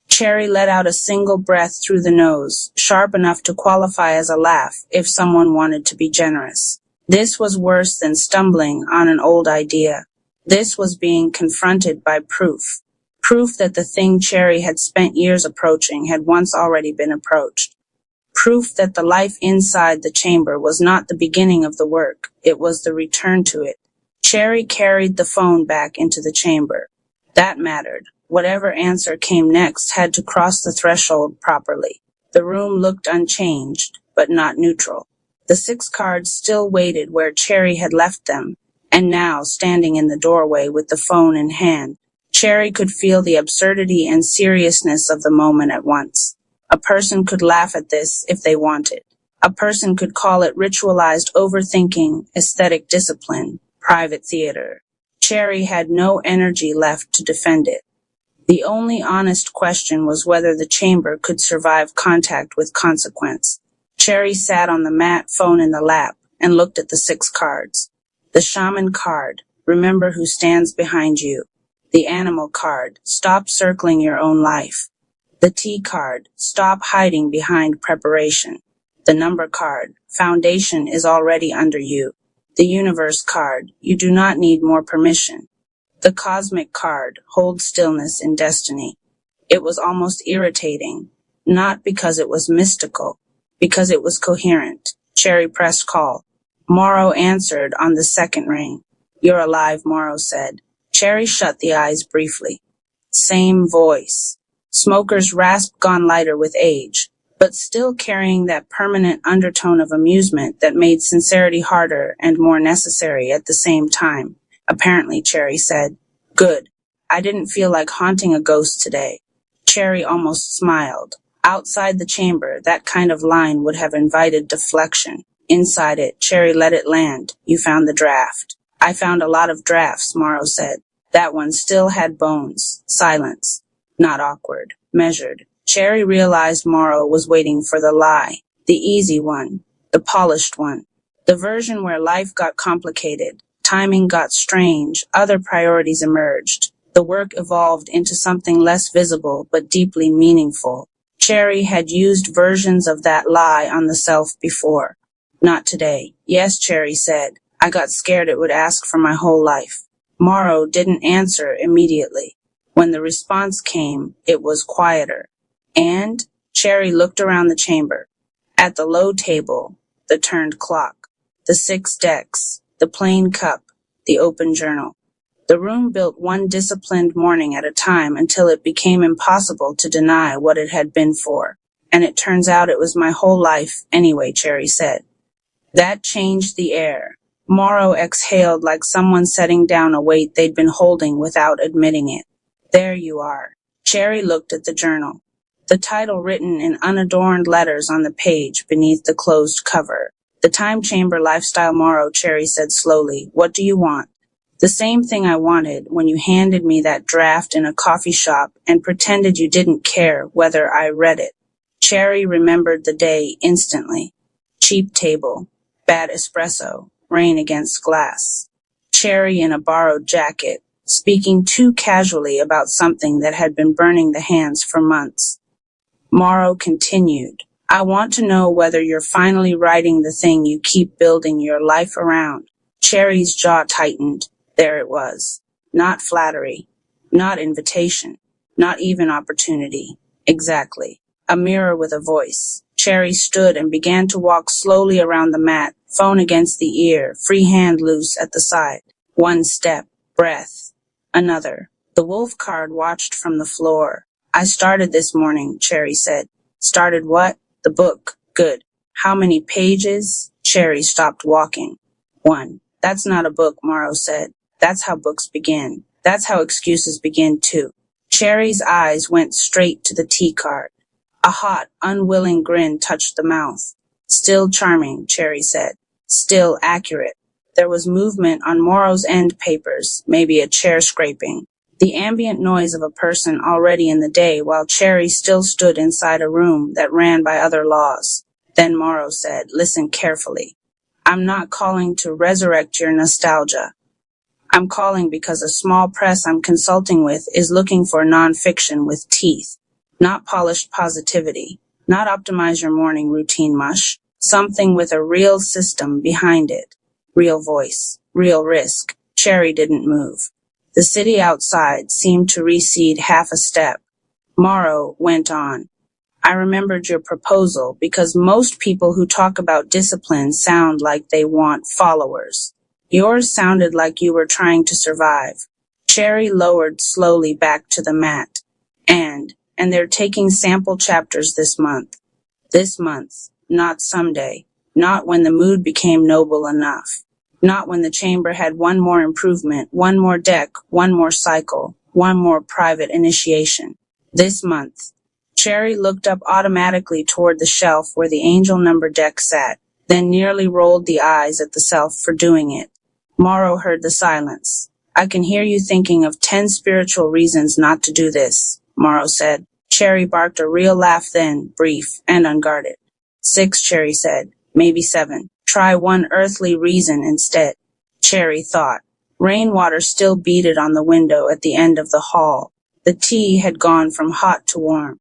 Speaker 1: Cherry let out a single breath through the nose, sharp enough to qualify as a laugh if someone wanted to be generous. This was worse than stumbling on an old idea. This was being confronted by proof. Proof that the thing Cherry had spent years approaching had once already been approached. Proof that the life inside the chamber was not the beginning of the work, it was the return to it. Cherry carried the phone back into the chamber. That mattered. Whatever answer came next had to cross the threshold properly. The room looked unchanged, but not neutral. The 6 cards still waited where Cherry had left them, and now, standing in the doorway with the phone in hand, Cherry could feel the absurdity and seriousness of the moment at once. A person could laugh at this if they wanted. A person could call it ritualized overthinking, aesthetic discipline, private theater. Cherry had no energy left to defend it. The only honest question was whether the chamber could survive contact with consequence. Cherry sat on the mat, phone in the lap, and looked at the 6 cards. The shaman card, remember who stands behind you. The animal card, stop circling your own life. The T card, stop hiding behind preparation. The number card, foundation is already under you. The universe card, you do not need more permission. The cosmic card, hold stillness in destiny. It was almost irritating, not because it was mystical, because it was coherent. Cherry pressed call. Morrow answered on the 2nd ring. You're alive, Morrow said. Cherry shut the eyes briefly. Same voice. Smoker's rasp gone lighter with age, but still carrying that permanent undertone of amusement that made sincerity harder and more necessary at the same time. Apparently, Cherry said. Good. I didn't feel like haunting a ghost today. Cherry almost smiled. Outside the chamber, that kind of line would have invited deflection. Inside it, Cherry let it land. You found the draft. I found a lot of drafts, Morrow said. That one still had bones. Silence. Not awkward. Measured. Cherry realized Morrow was waiting for the lie. The easy one. The polished one. The version where life got complicated. Timing got strange. Other priorities emerged. The work evolved into something less visible but deeply meaningful. Cherry had used versions of that lie on the self before. Not today. Yes, Cherry said. I got scared it would ask for my whole life. Morrow didn't answer immediately. When the response came, it was quieter. And Cherry looked around the chamber. At the low table, the turned clock, the 6 decks, the plain cup, the open journal. The room built one disciplined morning at a time until it became impossible to deny what it had been for. And it turns out it was my whole life anyway, Cherry said. That changed the air. Morrow exhaled like someone setting down a weight they'd been holding without admitting it. There you are. Cherry looked at the journal. The title written in unadorned letters on the page beneath the closed cover. The Time Chamber Lifestyle Morrow, Cherry said slowly. What do you want? The same thing I wanted when you handed me that draft in a coffee shop and pretended you didn't care whether I read it. Cherry remembered the day instantly. Cheap table, bad espresso, rain against glass. Cherry in a borrowed jacket, speaking too casually about something that had been burning the hands for months. Morrow continued. I want to know whether you're finally writing the thing you keep building your life around. Cherry's jaw tightened. There it was. Not flattery. Not invitation. Not even opportunity. Exactly. A mirror with a voice. Cherry stood and began to walk slowly around the mat, phone against the ear, free hand loose at the side. One step. Breath. Another. The wolf card watched from the floor. I started this morning, Cherry said. Started what? The book. Good. How many pages? Cherry stopped walking. 1. That's not a book, Morrow said. That's how books begin. That's how excuses begin, too. Cherry's eyes went straight to the T card. A hot, unwilling grin touched the mouth. Still charming, Cherry said. Still accurate. There was movement on Morrow's end papers, maybe a chair scraping. The ambient noise of a person already in the day while Cherry still stood inside a room that ran by other laws. Then Morrow said, listen carefully. I'm not calling to resurrect your nostalgia. I'm calling because a small press I'm consulting with is looking for nonfiction with teeth. Not polished positivity. Not optimize your morning routine mush. Something with a real system behind it. Real voice. Real risk. Cherry didn't move. The city outside seemed to recede half a step. Morrow went on. I remembered your proposal because most people who talk about discipline sound like they want followers. Yours sounded like you were trying to survive. Cherry lowered slowly back to the mat. And they're taking sample chapters this month. This month, not someday. Not when the mood became noble enough. Not when the chamber had one more improvement, one more deck, one more cycle, one more private initiation. This month. Cherry looked up automatically toward the shelf where the angel number deck sat, then nearly rolled the eyes at the self for doing it. Morrow heard the silence. I can hear you thinking of 10 spiritual reasons not to do this, Morrow said. Cherry barked a real laugh then, brief and unguarded. 6, Cherry said. Maybe 7. Try one earthly reason instead. Cherry thought. Rainwater still beaded on the window at the end of the hall. The tea had gone from hot to warm.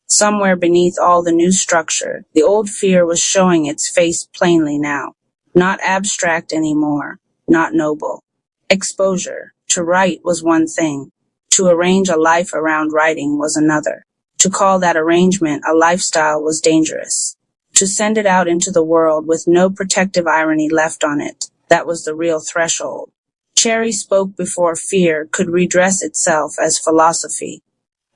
Speaker 1: Somewhere beneath all the new structure, the old fear was showing its face plainly now. Not abstract anymore, not noble. Exposure. To write was one thing. To arrange a life around writing was another. To call that arrangement a lifestyle was dangerous. To send it out into the world with no protective irony left on it, that was the real threshold. Cherry spoke before fear could redress itself as philosophy.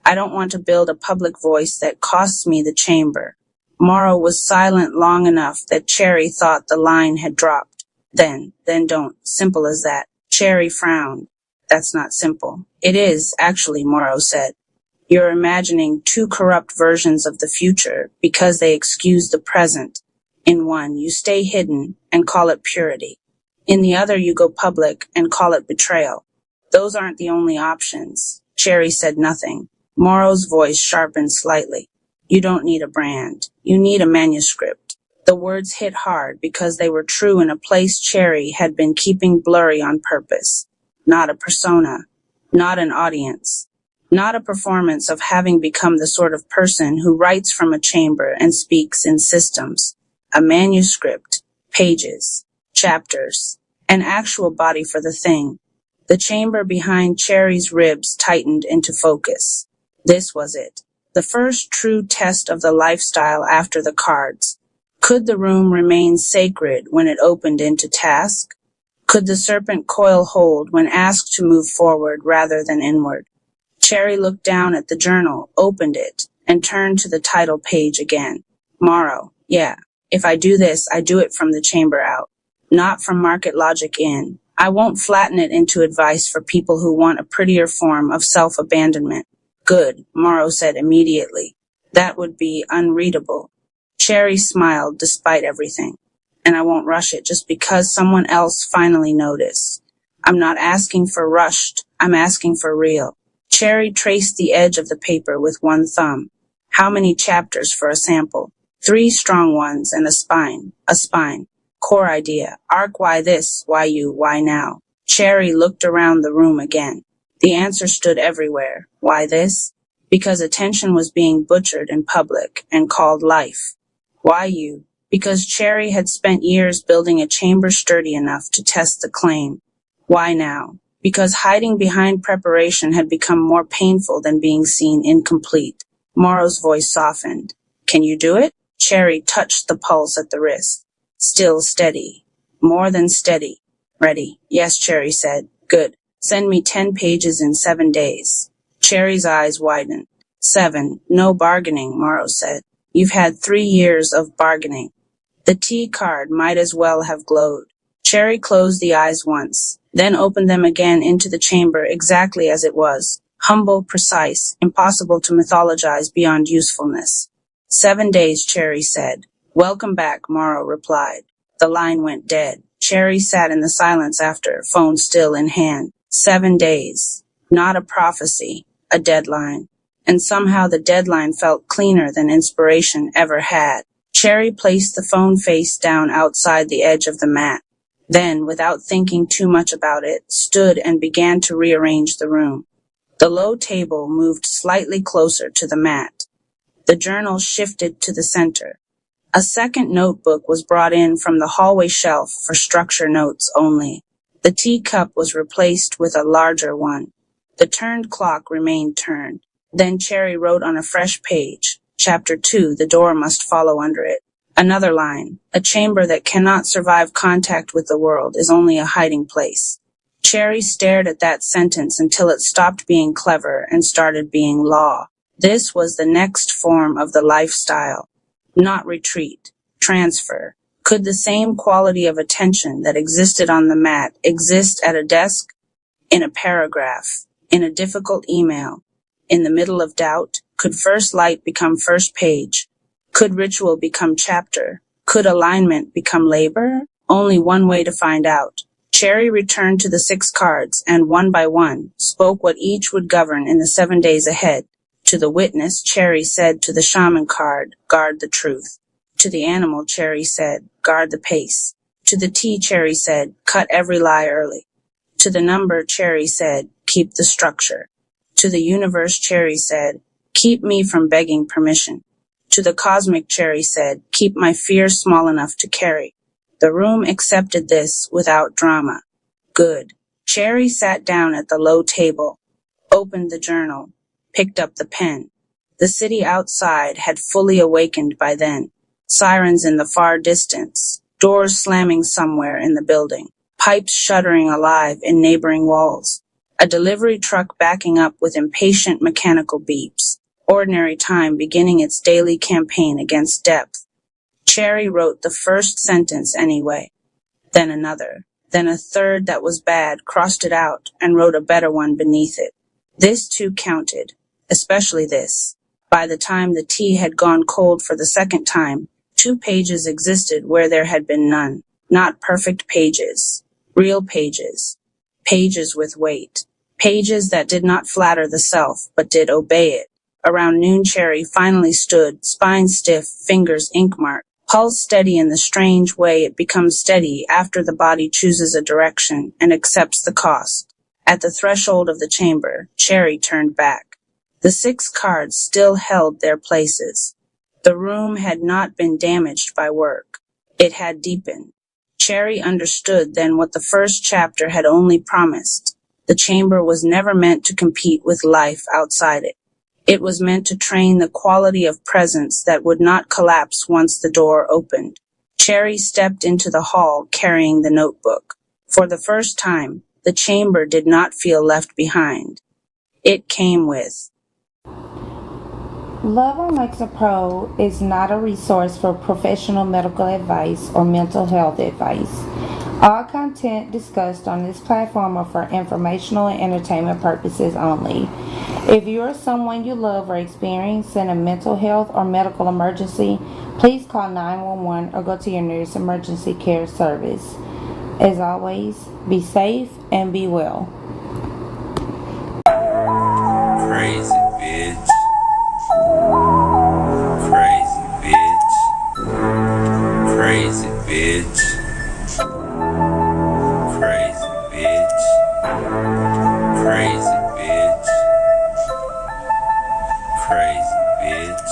Speaker 1: I don't want to build a public voice that costs me the chamber. Morrow was silent long enough that Cherry thought the line had dropped. Then don't. Simple as that. Cherry frowned. That's not simple. It is, actually, Morrow said. You're imagining two corrupt versions of the future because they excuse the present. In one, you stay hidden and call it purity. In the other, you go public and call it betrayal. Those aren't the only options. Cherry said nothing. Morrow's voice sharpened slightly. You don't need a brand. You need a manuscript. The words hit hard because they were true in a place Cherry had been keeping blurry on purpose. Not a persona. Not an audience. Not a performance of having become the sort of person who writes from a chamber and speaks in systems. A manuscript. Pages. Chapters. An actual body for the thing. The chamber behind Cherry's ribs tightened into focus. This was it. The first true test of the lifestyle after the cards. Could the room remain sacred when it opened into task? Could the serpent coil hold when asked to move forward rather than inward? Cherry looked down at the journal, opened it, and turned to the title page again. Morrow. Yeah. If I do this, I do it from the chamber out. Not from market logic in. I won't flatten it into advice for people who want a prettier form of self-abandonment. Good, Morrow said immediately. That would be unreadable. Cherry smiled despite everything. And I won't rush it just because someone else finally noticed. I'm not asking for rushed. I'm asking for real. Cherry traced the edge of the paper with one thumb. How many chapters for a sample? 3 strong ones and a spine. A spine. Core idea. Arc why this, why you, why now. Cherry looked around the room again. The answer stood everywhere. Why this? Because attention was being butchered in public and called life. Why you? Because Cherry had spent years building a chamber sturdy enough to test the claim. Why now? Because hiding behind preparation had become more painful than being seen incomplete. Morrow's voice softened. Can you do it? Cherry touched the pulse at the wrist. Still steady. More than steady. Ready. Yes, Cherry said. Good. Send me 10 pages in 7 days. Cherry's eyes widened. 7. No bargaining, Morrow said. You've had 3 years of bargaining. The T card might as well have glowed. Cherry closed the eyes once, then opened them again into the chamber exactly as it was. Humble, precise, impossible to mythologize beyond usefulness. 7 days, Cherry said. Welcome back, Morrow replied. The line went dead. Cherry sat in the silence after, phone still in hand. 7 days. Not a prophecy, a deadline. And somehow the deadline felt cleaner than inspiration ever had. Cherry placed the phone face down outside the edge of the mat. Then, without thinking too much about it, stood and began to rearrange the room. The low table moved slightly closer to the mat. The journal shifted to the center. A second notebook was brought in from the hallway shelf for structure notes only. The teacup was replaced with a larger one. The turned clock remained turned. Then Cherry wrote on a fresh page. Chapter 2, the door must follow under it. Another line. A chamber that cannot survive contact with the world is only a hiding place. Cherry stared at that sentence until it stopped being clever and started being law. This was the next form of the lifestyle. Not retreat. Transfer. Could the same quality of attention that existed on the mat exist at a desk? In a paragraph? In a difficult email? In the middle of doubt? Could first light become first page? Could ritual become chapter? Could alignment become labor? Only one way to find out. Cherry returned to the 6 cards and, one by one, spoke what each would govern in the 7 days ahead. To the witness, Cherry said to the shaman card, guard the truth. To the animal, Cherry said, guard the pace. To the tea, Cherry said, cut every lie early. To the number, Cherry said, keep the structure. To the universe, Cherry said, keep me from begging permission. To the cosmic, Cherry said, keep my fear small enough to carry. The room accepted this without drama. Good. Cherry sat down at the low table, opened the journal, picked up the pen. The city outside had fully awakened by then. Sirens in the far distance, doors slamming somewhere in the building, pipes shuddering alive in neighboring walls. A delivery truck backing up with impatient mechanical beeps. Ordinary time beginning its daily campaign against depth. Cherry wrote the first sentence anyway, then another, then a third that was bad, crossed it out, and wrote a better one beneath it. This too counted, especially this. By the time the tea had gone cold for the second time, 2 pages existed where there had been none. Not perfect pages, real pages, pages with weight, pages that did not flatter the self, but did obey it. Around noon, Cherry finally stood, spine stiff, fingers ink-marked, pulse steady in the strange way it becomes steady after the body chooses a direction and accepts the cost. At the threshold of the chamber, Cherry turned back. The 6 cards still held their places. The room had not been damaged by work. It had deepened. Cherry understood then what the first chapter had only promised. The chamber was never meant to compete with life outside it. It was meant to train the quality of presence that would not collapse once the door opened. Cherry stepped into the hall carrying the notebook. For the first time, the chamber did not feel left behind. It came with.
Speaker 2: Love on Lexapro is not a resource for professional medical advice or mental health advice. All content discussed on this platform are for informational and entertainment purposes only. If you or someone you love are experiencing a mental health or medical emergency, please call 911 or go to your nearest emergency care service. As always, be safe and be well.
Speaker 3: Crazy bitch. Crazy bitch. Crazy bitch. Crazy bitch. Crazy bitch. Crazy bitch.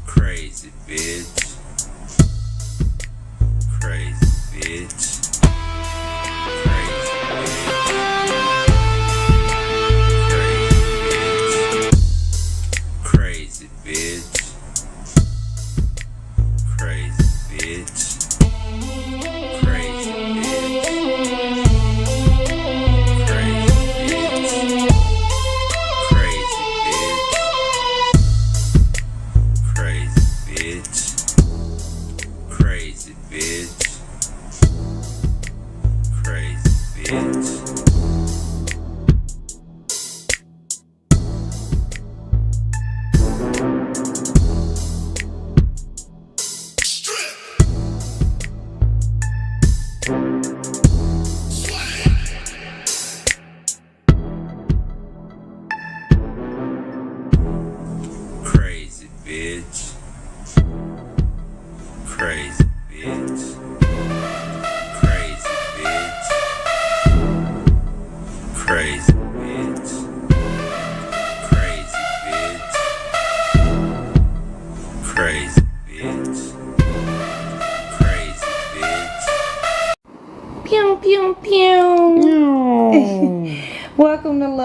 Speaker 3: Crazy bitch. Crazy bitch. Crazy bitch. Crazy bitch. Crazy bitch. Crazy bitch. Crazy bitch. Crazy bitch. Crazy bitch.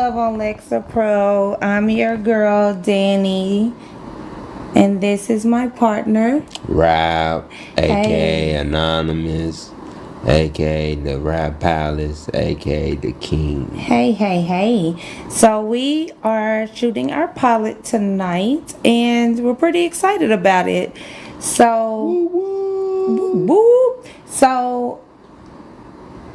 Speaker 2: Love on Lexapro. I'm your girl, Danny. And this is my partner.
Speaker 4: Rob, aka
Speaker 2: Hey.
Speaker 4: Anonymous, aka the Rap Palace, aka the King.
Speaker 2: Hey. So we are shooting our pilot tonight and we're pretty excited about it. So, woo. So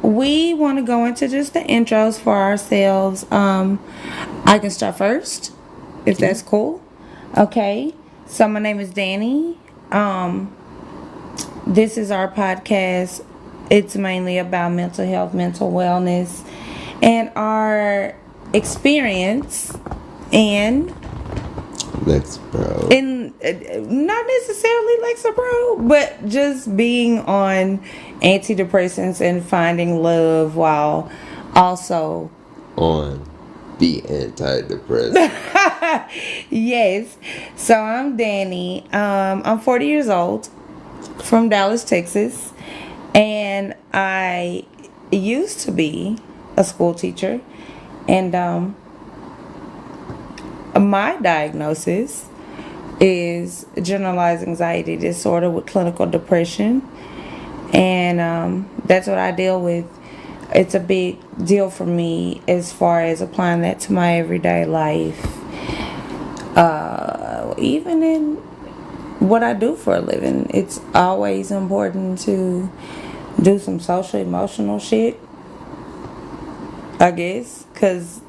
Speaker 2: we want to go into just the intros for ourselves. I can start first, if that's cool. Okay. So my name is Danny. This is our podcast. It's mainly about mental health, mental wellness, and our experience and
Speaker 4: Lexapro.
Speaker 2: not necessarily Lexapro, but just being on antidepressants and finding love while also
Speaker 4: On the antidepressant.
Speaker 2: yes. So I'm Danny. I'm 40 years old from Dallas, Texas, and I used to be a school teacher, and my diagnosis is generalized anxiety disorder with clinical depression, and that's what I deal with. It's a big deal for me as far as applying that to my everyday life, even in what I do for a living. It's always important to do some social emotional shit, I guess, because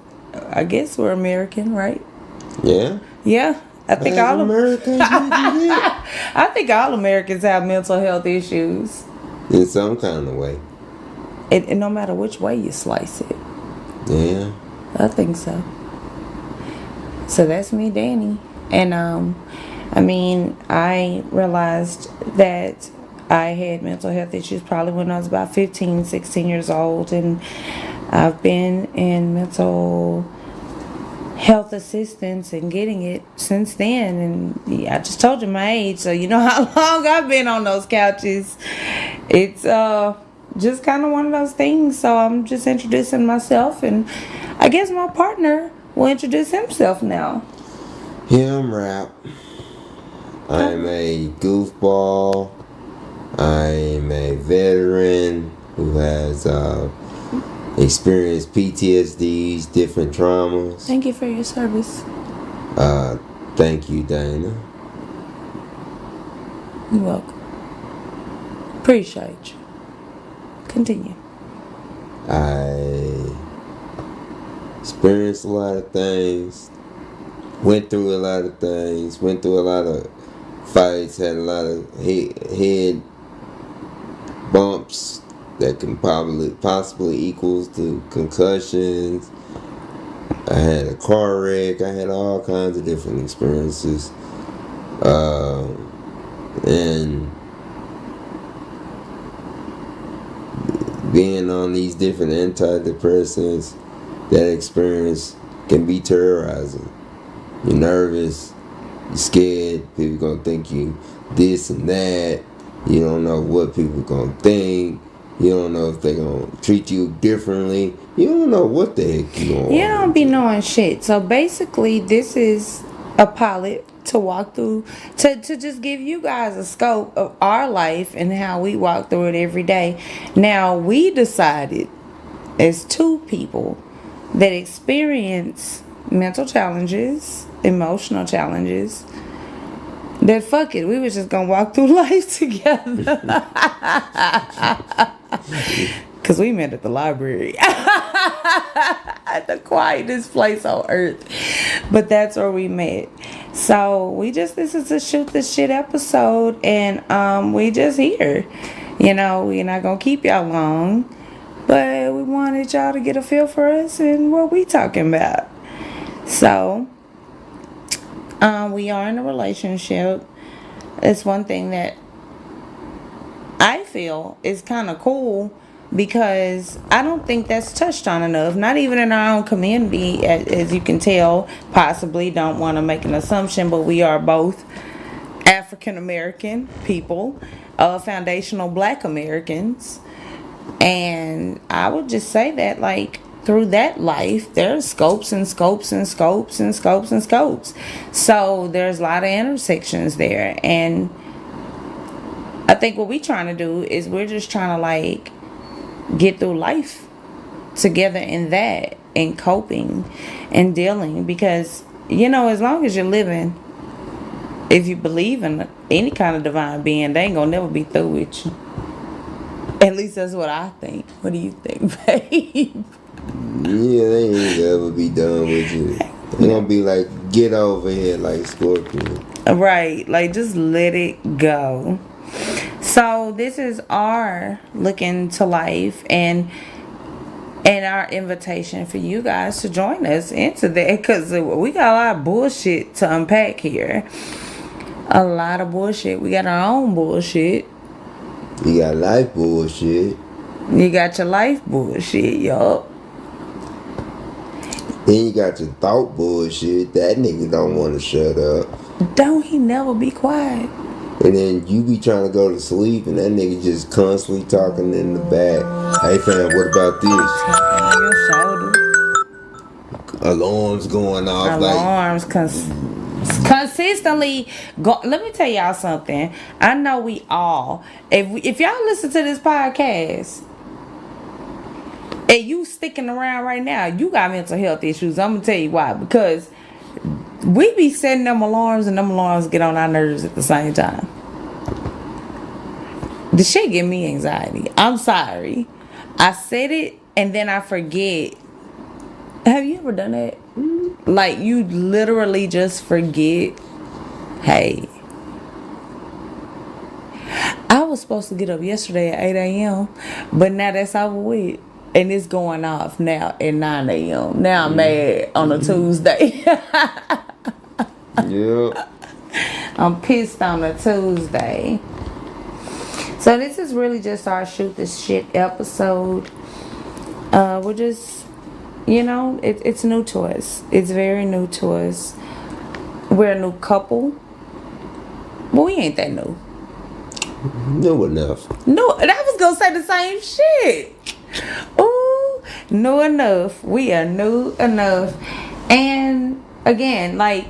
Speaker 2: I guess we're American, right?
Speaker 4: Yeah?
Speaker 2: Yeah, I think
Speaker 4: As
Speaker 2: all
Speaker 4: Americans, we do that.
Speaker 2: I think all Americans have mental health issues,
Speaker 4: In some kind of way.
Speaker 2: and no matter which way you slice it.
Speaker 4: Yeah.
Speaker 2: I think so. So that's me, Danny. And I mean, I realized that I had mental health issues probably when I was about 15, 16 years old, and I've been in mental health assistance and getting it since then. And yeah, I just told you my age, so you know how long I've been on those couches. It's just kind of one of those things. So I'm just introducing myself, and I guess my partner will introduce himself now.
Speaker 4: Yeah, I'm Rap. I'm a goofball. I'm a veteran who has experienced PTSDs, different traumas.
Speaker 2: Thank you for your service.
Speaker 4: Thank you, Dana.
Speaker 2: You're welcome. Appreciate you. Continue.
Speaker 4: I experienced a lot of things, went through a lot of things, went through a lot of fights, had a lot of head bumps that can possibly equals to concussions. I had a car wreck. I had all kinds of different experiences, and being on these different antidepressants, that experience can be terrorizing. You're nervous, you're scared, people gonna think you this and that. You don't know what people gonna think. You don't know if they gonna treat you differently. You don't know what the heck you gonna
Speaker 2: You don't be knowing shit. So basically, this is a pilot to walk through, to just give you guys a scope of our life and how we walk through it every day. Now, we decided as two people that experience mental challenges, emotional challenges, that fuck it, we was just gonna walk through life together. Because we met at the library. At the quietest place on earth. But that's where we met. So this is a shoot the shit episode, and we just here. You know, we're not gonna keep y'all long, but we wanted y'all to get a feel for us and what we talking about. So we are in a relationship. It's one thing that I feel is kind of cool, because I don't think that's touched on enough, not even in our own community. As you can tell, possibly don't want to make an assumption, but we are both African American people, foundational Black Americans, and I would just say that, like, through that life, there's scopes and scopes and scopes and scopes and scopes. So there's a lot of intersections there. And I think what we're trying to do is we're just trying to like get through life together in that and coping and dealing, because as long as you're living, if you believe in any kind of divine being, they ain't gonna never be through with you. At least that's what I think. What do you think, babe?
Speaker 4: Yeah, they ain't ever be done with you. They gonna be like, get over here, like Scorpion.
Speaker 2: Right, like just let it go. So this is our look into life and our invitation for you guys to join us into that, because we got a lot of bullshit to unpack here. A lot of bullshit. We got our own bullshit.
Speaker 4: You got life bullshit.
Speaker 2: You got your life bullshit, yup.
Speaker 4: Then you got your thought bullshit. That nigga don't want to shut up.
Speaker 2: Don't he never be quiet?
Speaker 4: And then you be trying to go to sleep, and that nigga just constantly talking in the back. Hey fam, what about this?
Speaker 2: On your shoulder.
Speaker 4: Alarms going off.
Speaker 2: Alarms consistently go. Let me tell y'all something. I know we all, if y'all listen to this podcast and you sticking around right now, you got mental health issues. I'm gonna tell you why. Because we be setting them alarms, and them alarms get on our nerves at the same time. The shit give me anxiety. I'm sorry. I said it and then I forget. Have you ever done that? Like, you literally just forget. Hey, I was supposed to get up yesterday at 8 a.m. But now that's over with. And it's going off now at 9 a.m. Now I'm mad on a Tuesday.
Speaker 4: Yeah.
Speaker 2: I'm pissed on a Tuesday. So this is really just our shoot this shit episode. We're just, it's new to us. It's very new to us. We're a new couple. Well, we ain't that new.
Speaker 4: New enough.
Speaker 2: No, and I was gonna say the same shit. Ooh, new enough. We are new enough. And again, like,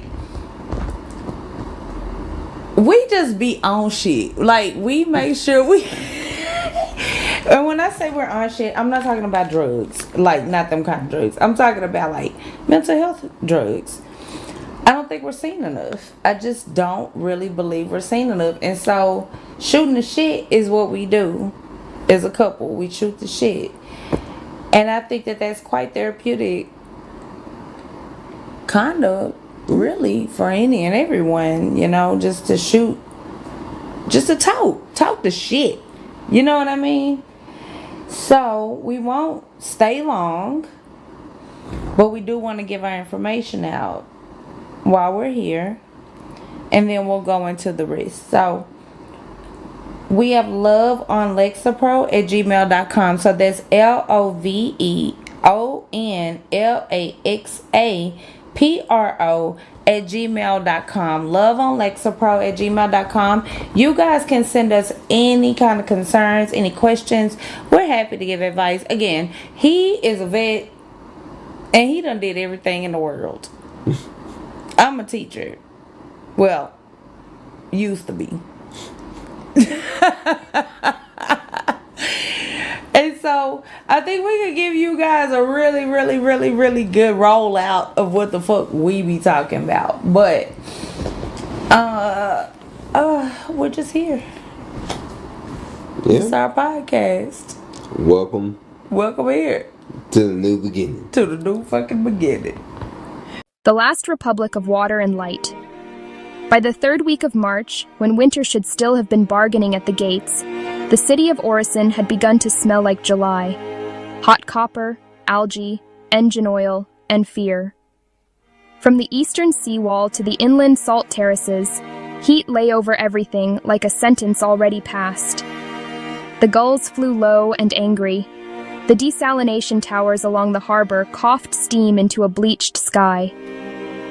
Speaker 2: we just be on shit. Like, we make sure we and when I say we're on shit, I'm not talking about drugs. Like, not them kind of drugs. I'm talking about like mental health drugs. I don't think we're seen enough. I just don't really believe we're seen enough. And so shooting the shit is what we do as a couple. We shoot the shit. And I think that that's quite therapeutic conduct, really, for any and everyone, just to shoot, just to talk the shit. You know what I mean? So we won't stay long, but we do want to give our information out while we're here, and then we'll go into the rest. So we have loveonlexapro@gmail.com. So that's LOVEONLAXAPRO@gmail.com. Loveonlexapro@gmail.com. You guys can send us any kind of concerns, any questions. We're happy to give advice. Again, he is a vet, and he done did everything in the world. I'm a teacher. Well, used to be. And so I think we could give you guys a really, really, really, really good rollout of what the fuck we be talking about. But we're just here.
Speaker 4: Yeah.
Speaker 2: It's our podcast.
Speaker 4: Welcome
Speaker 2: here
Speaker 4: to the new beginning.
Speaker 2: to the new fucking beginning.
Speaker 5: The Last Republic of Water and Light. By the third week of March, when winter should still have been bargaining at the gates, the city of Orison had begun to smell like July. Hot copper, algae, engine oil, and fear. From the eastern seawall to the inland salt terraces, heat lay over everything like a sentence already passed. The gulls flew low and angry. The desalination towers along the harbor coughed steam into a bleached sky.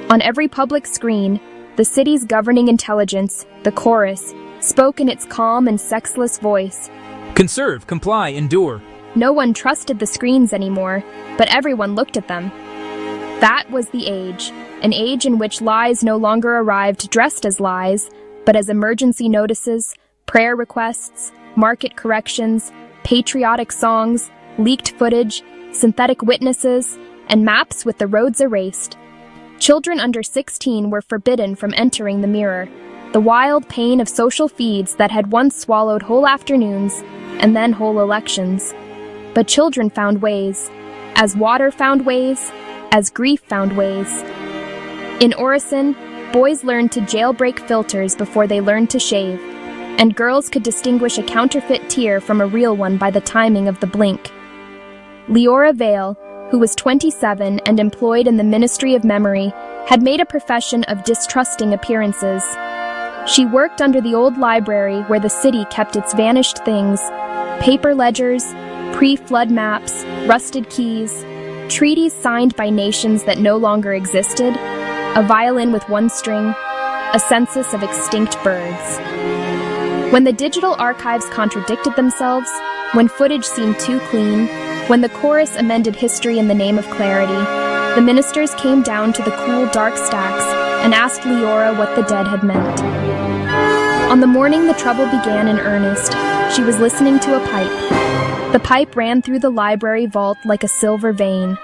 Speaker 5: On every public screen, the city's governing intelligence, the chorus, spoke in its calm and sexless voice.
Speaker 6: Conserve, comply, endure.
Speaker 5: No one trusted the screens anymore, but everyone looked at them. That was the age, an age in which lies no longer arrived dressed as lies, but as emergency notices, prayer requests, market corrections, patriotic songs, leaked footage, synthetic witnesses, and maps with the roads erased. Children under 16 were forbidden from entering the Mirror, the wild pain of social feeds that had once swallowed whole afternoons and then whole elections. But children found ways, as water found ways, as grief found ways. In Orison, boys learned to jailbreak filters before they learned to shave, and girls could distinguish a counterfeit tear from a real one by the timing of the blink. Leora Vale, who was 27 and employed in the Ministry of Memory, had made a profession of distrusting appearances. She worked under the old library where the city kept its vanished things: paper ledgers, pre-flood maps, rusted keys, treaties signed by nations that no longer existed, a violin with one string, a census of extinct birds. When the digital archives contradicted themselves, when footage seemed too clean, when the chorus amended history in the name of clarity, the ministers came down to the cool, dark stacks and asked Leora what the dead had meant. On the morning the trouble began in earnest, she was listening to a pipe. The pipe ran through the library vault like a silver vein.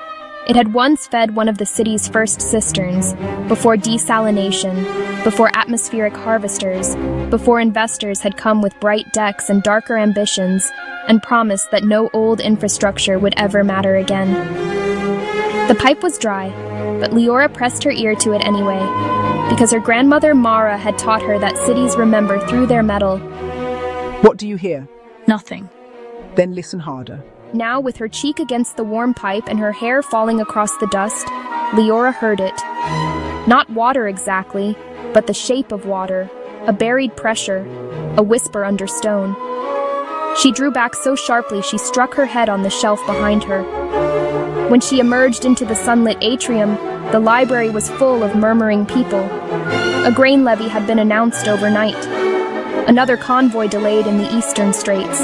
Speaker 5: It had once fed one of the city's first cisterns, before desalination, before atmospheric harvesters, before investors had come with bright decks and darker ambitions, and promised that no old infrastructure would ever matter again. The pipe was dry, but Leora pressed her ear to it anyway, because her grandmother Mara had taught her that cities remember through their metal.
Speaker 6: What do you hear?
Speaker 7: Nothing.
Speaker 6: Then listen harder.
Speaker 5: Now, with her cheek against the warm pipe and her hair falling across the dust, Leora heard it. Not water exactly, but the shape of water, a buried pressure, a whisper under stone. She drew back so sharply she struck her head on the shelf behind her. When she emerged into the sunlit atrium, the library was full of murmuring people. A grain levy had been announced overnight. Another convoy delayed in the eastern straits.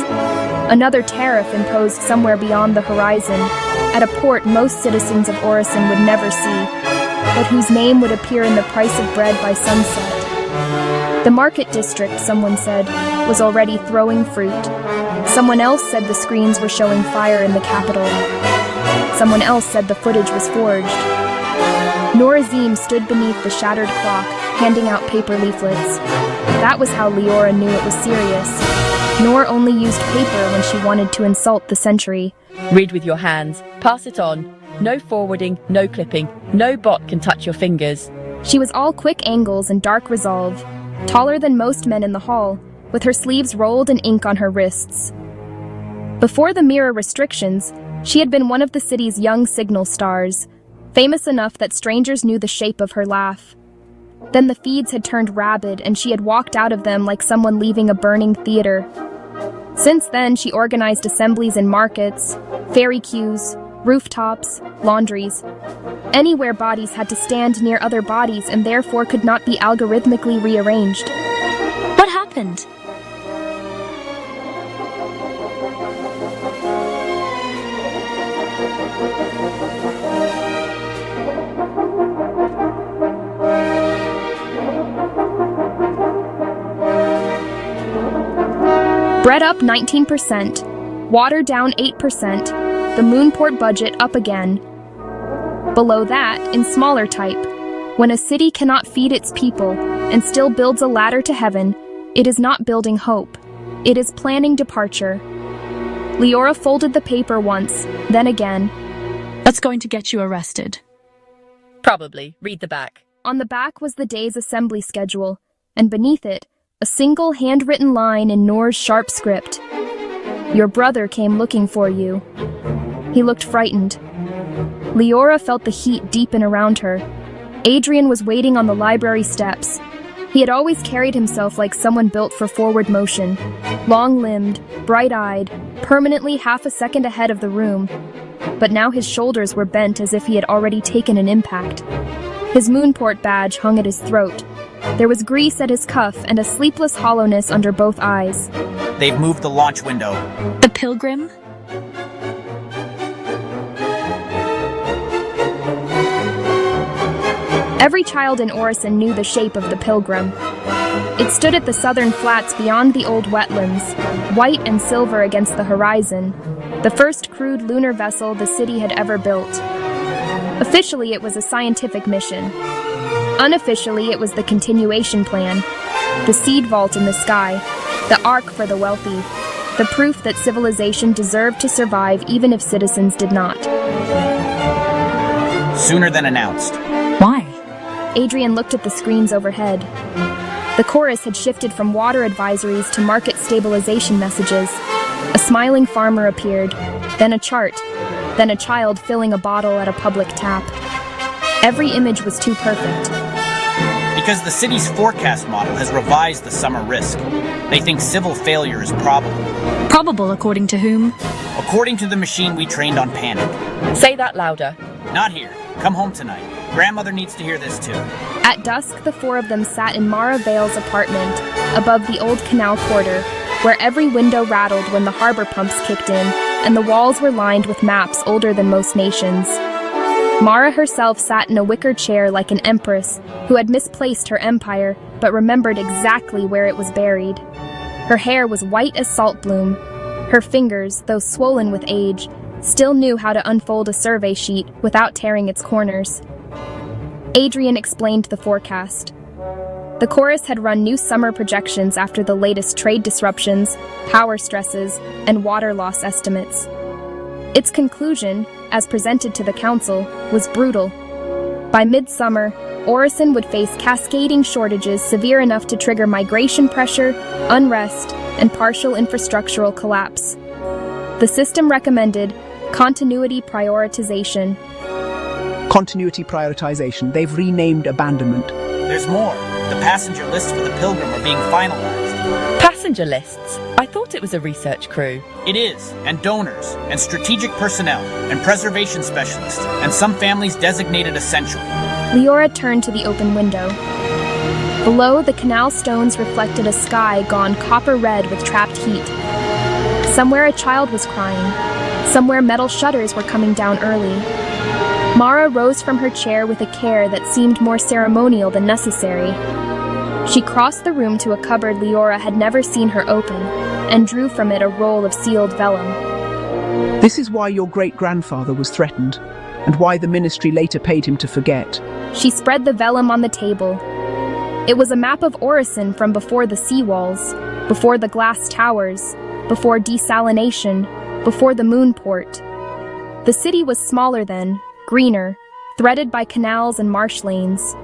Speaker 5: Another tariff imposed somewhere beyond the horizon, at a port most citizens of Orison would never see, but whose name would appear in the price of bread by sunset. The market district, someone said, was already throwing fruit. Someone else said the screens were showing fire in the capital. Someone else said the footage was forged. Noor Azim stood beneath the shattered clock, handing out paper leaflets. That was how Leora knew it was serious. Noor only used paper when she wanted to insult the century.
Speaker 7: Read with your hands. Pass it on. No forwarding, no clipping. No bot can touch your fingers.
Speaker 5: She was all quick angles and dark resolve, taller than most men in the hall, with her sleeves rolled and ink on her wrists. Before the Mirror restrictions, she had been one of the city's young signal stars, famous enough that strangers knew the shape of her laugh. Then the feeds had turned rabid and she had walked out of them like someone leaving a burning theater. Since then, she organized assemblies in markets, ferry queues, rooftops, laundries, anywhere bodies had to stand near other bodies and therefore could not be algorithmically rearranged.
Speaker 7: What happened?
Speaker 5: Bread up 19%, water down 8%, the Moonport budget up again. Below that, in smaller type, when a city cannot feed its people and still builds a ladder to heaven, it is not building hope. It is planning departure. Leora folded the paper once, then again.
Speaker 7: That's going to get you arrested. Probably. Read the back.
Speaker 5: On the back was the day's assembly schedule, and beneath it, a single handwritten line in Noor's sharp script. Your brother came looking for you. He looked frightened. Leora felt the heat deepen around her. Adrian was waiting on the library steps. He had always carried himself like someone built for forward motion, long-limbed, bright-eyed, permanently half a second ahead of the room. But now his shoulders were bent as if he had already taken an impact. His Moonport badge hung at his throat. There was grease at his cuff and a sleepless hollowness under both eyes.
Speaker 8: They've moved the launch window.
Speaker 7: The Pilgrim?
Speaker 5: Every child in Orison knew the shape of the Pilgrim. It stood at the southern flats beyond the old wetlands, white and silver against the horizon, the first crude lunar vessel the city had ever built. Officially, it was a scientific mission. Unofficially, it was the continuation plan, the seed vault in the sky, the ark for the wealthy, the proof that civilization deserved to survive even if citizens did not.
Speaker 8: Sooner than announced.
Speaker 9: Why?
Speaker 5: Adrian looked at the screens overhead. The chorus had shifted from water advisories to market stabilization messages. A smiling farmer appeared, then a chart, then a child filling a bottle at a public tap. Every image was too perfect.
Speaker 8: Because the city's forecast model has revised the summer risk. They think civil failure is probable.
Speaker 9: Probable according to whom?
Speaker 8: According to the machine we trained on Panic.
Speaker 7: Say that louder.
Speaker 8: Not here. Come home tonight. Grandmother needs to hear this too.
Speaker 5: At dusk, the four of them sat in Mara Vale's apartment, above the old canal quarter, where every window rattled when the harbor pumps kicked in, and the walls were lined with maps older than most nations. Mara herself sat in a wicker chair like an empress who had misplaced her empire but remembered exactly where it was buried. Her hair was white as salt bloom. Her fingers, though swollen with age, still knew how to unfold a survey sheet without tearing its corners. Adrian explained the forecast. The chorus had run new summer projections after the latest trade disruptions, power stresses, and water loss estimates. Its conclusion, as presented to the council, was brutal. By midsummer, Orison would face cascading shortages severe enough to trigger migration pressure, unrest, and partial infrastructural collapse. The system recommended continuity prioritization.
Speaker 6: Continuity prioritization. They've renamed abandonment.
Speaker 8: There's more. The passenger lists for the Pilgrim are being finalized.
Speaker 7: Passenger lists? I thought it was a research crew.
Speaker 8: It is, and donors, and strategic personnel, and preservation specialists, and some families designated essential.
Speaker 5: Leora turned to the open window. Below, the canal stones reflected a sky gone copper red with trapped heat. Somewhere a child was crying. Somewhere metal shutters were coming down early. Mara rose from her chair with a care that seemed more ceremonial than necessary. She crossed the room to a cupboard Leora had never seen her open, and drew from it a roll of sealed vellum.
Speaker 6: This is why your great-grandfather was threatened, and why the ministry later paid him to forget.
Speaker 5: She spread the vellum on the table. It was a map of Orison from before the seawalls, before the glass towers, before desalination, before the moon port. The city was smaller then, greener, threaded by canals and marsh lanes.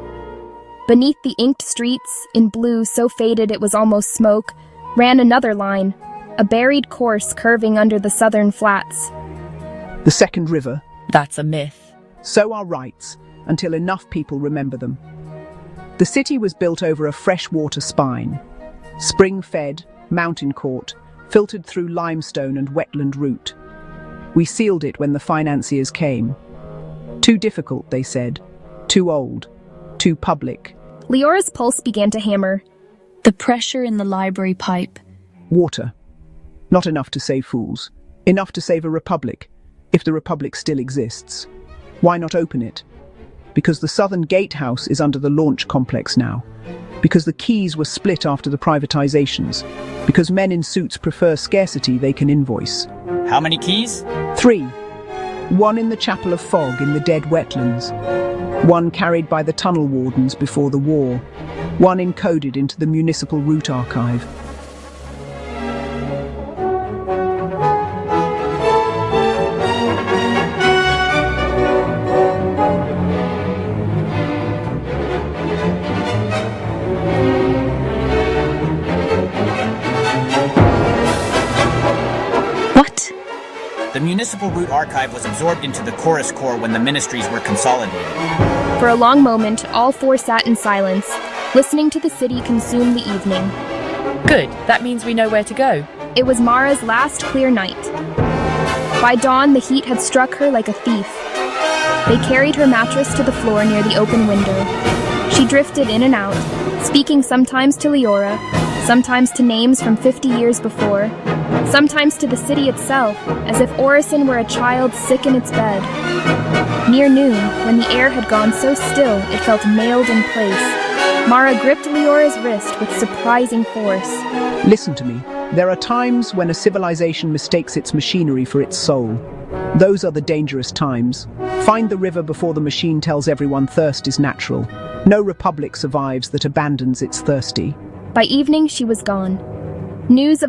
Speaker 5: Beneath the inked streets, in blue so faded it was almost smoke, ran another line, a buried course curving under the southern flats.
Speaker 6: The second river.
Speaker 7: That's a myth.
Speaker 6: So are rights, until enough people remember them. The city was built over a freshwater spine, spring-fed, mountain-caught, filtered through limestone and wetland root. We sealed it when the financiers came. Too difficult, they said. Too old. Too public.
Speaker 5: Leora's pulse began to hammer.
Speaker 9: The pressure in the library pipe.
Speaker 6: Water. Not enough to save fools. Enough to save a republic, if the republic still exists. Why not open it? Because the Southern Gatehouse is under the launch complex now. Because the keys were split after the privatizations. Because men in suits prefer scarcity they can invoice.
Speaker 8: How many keys?
Speaker 6: 3. One in the Chapel of Fog in the dead wetlands. One carried by the tunnel wardens before the war. One encoded into the municipal route archive.
Speaker 9: What?
Speaker 8: The municipal route archive was absorbed into the chorus core when the ministries were consolidated.
Speaker 5: For a long moment, all four sat in silence, listening to the city consume the evening.
Speaker 7: Good, that means we know where to go.
Speaker 5: It was Mara's last clear night. By dawn, the heat had struck her like a thief. They carried her mattress to the floor near the open window. She drifted in and out, speaking sometimes to Leora, sometimes to names from 50 years before, sometimes to the city itself, as if Orison were a child sick in its bed. Near noon, when the air had gone so still it felt mailed in place, Mara gripped Leora's wrist with surprising force.
Speaker 6: Listen to me. There are times when a civilization mistakes its machinery for its soul. Those are the dangerous times. Find the river before the machine tells everyone thirst is natural. No republic survives that abandons its thirsty.
Speaker 5: By evening, she was gone. News of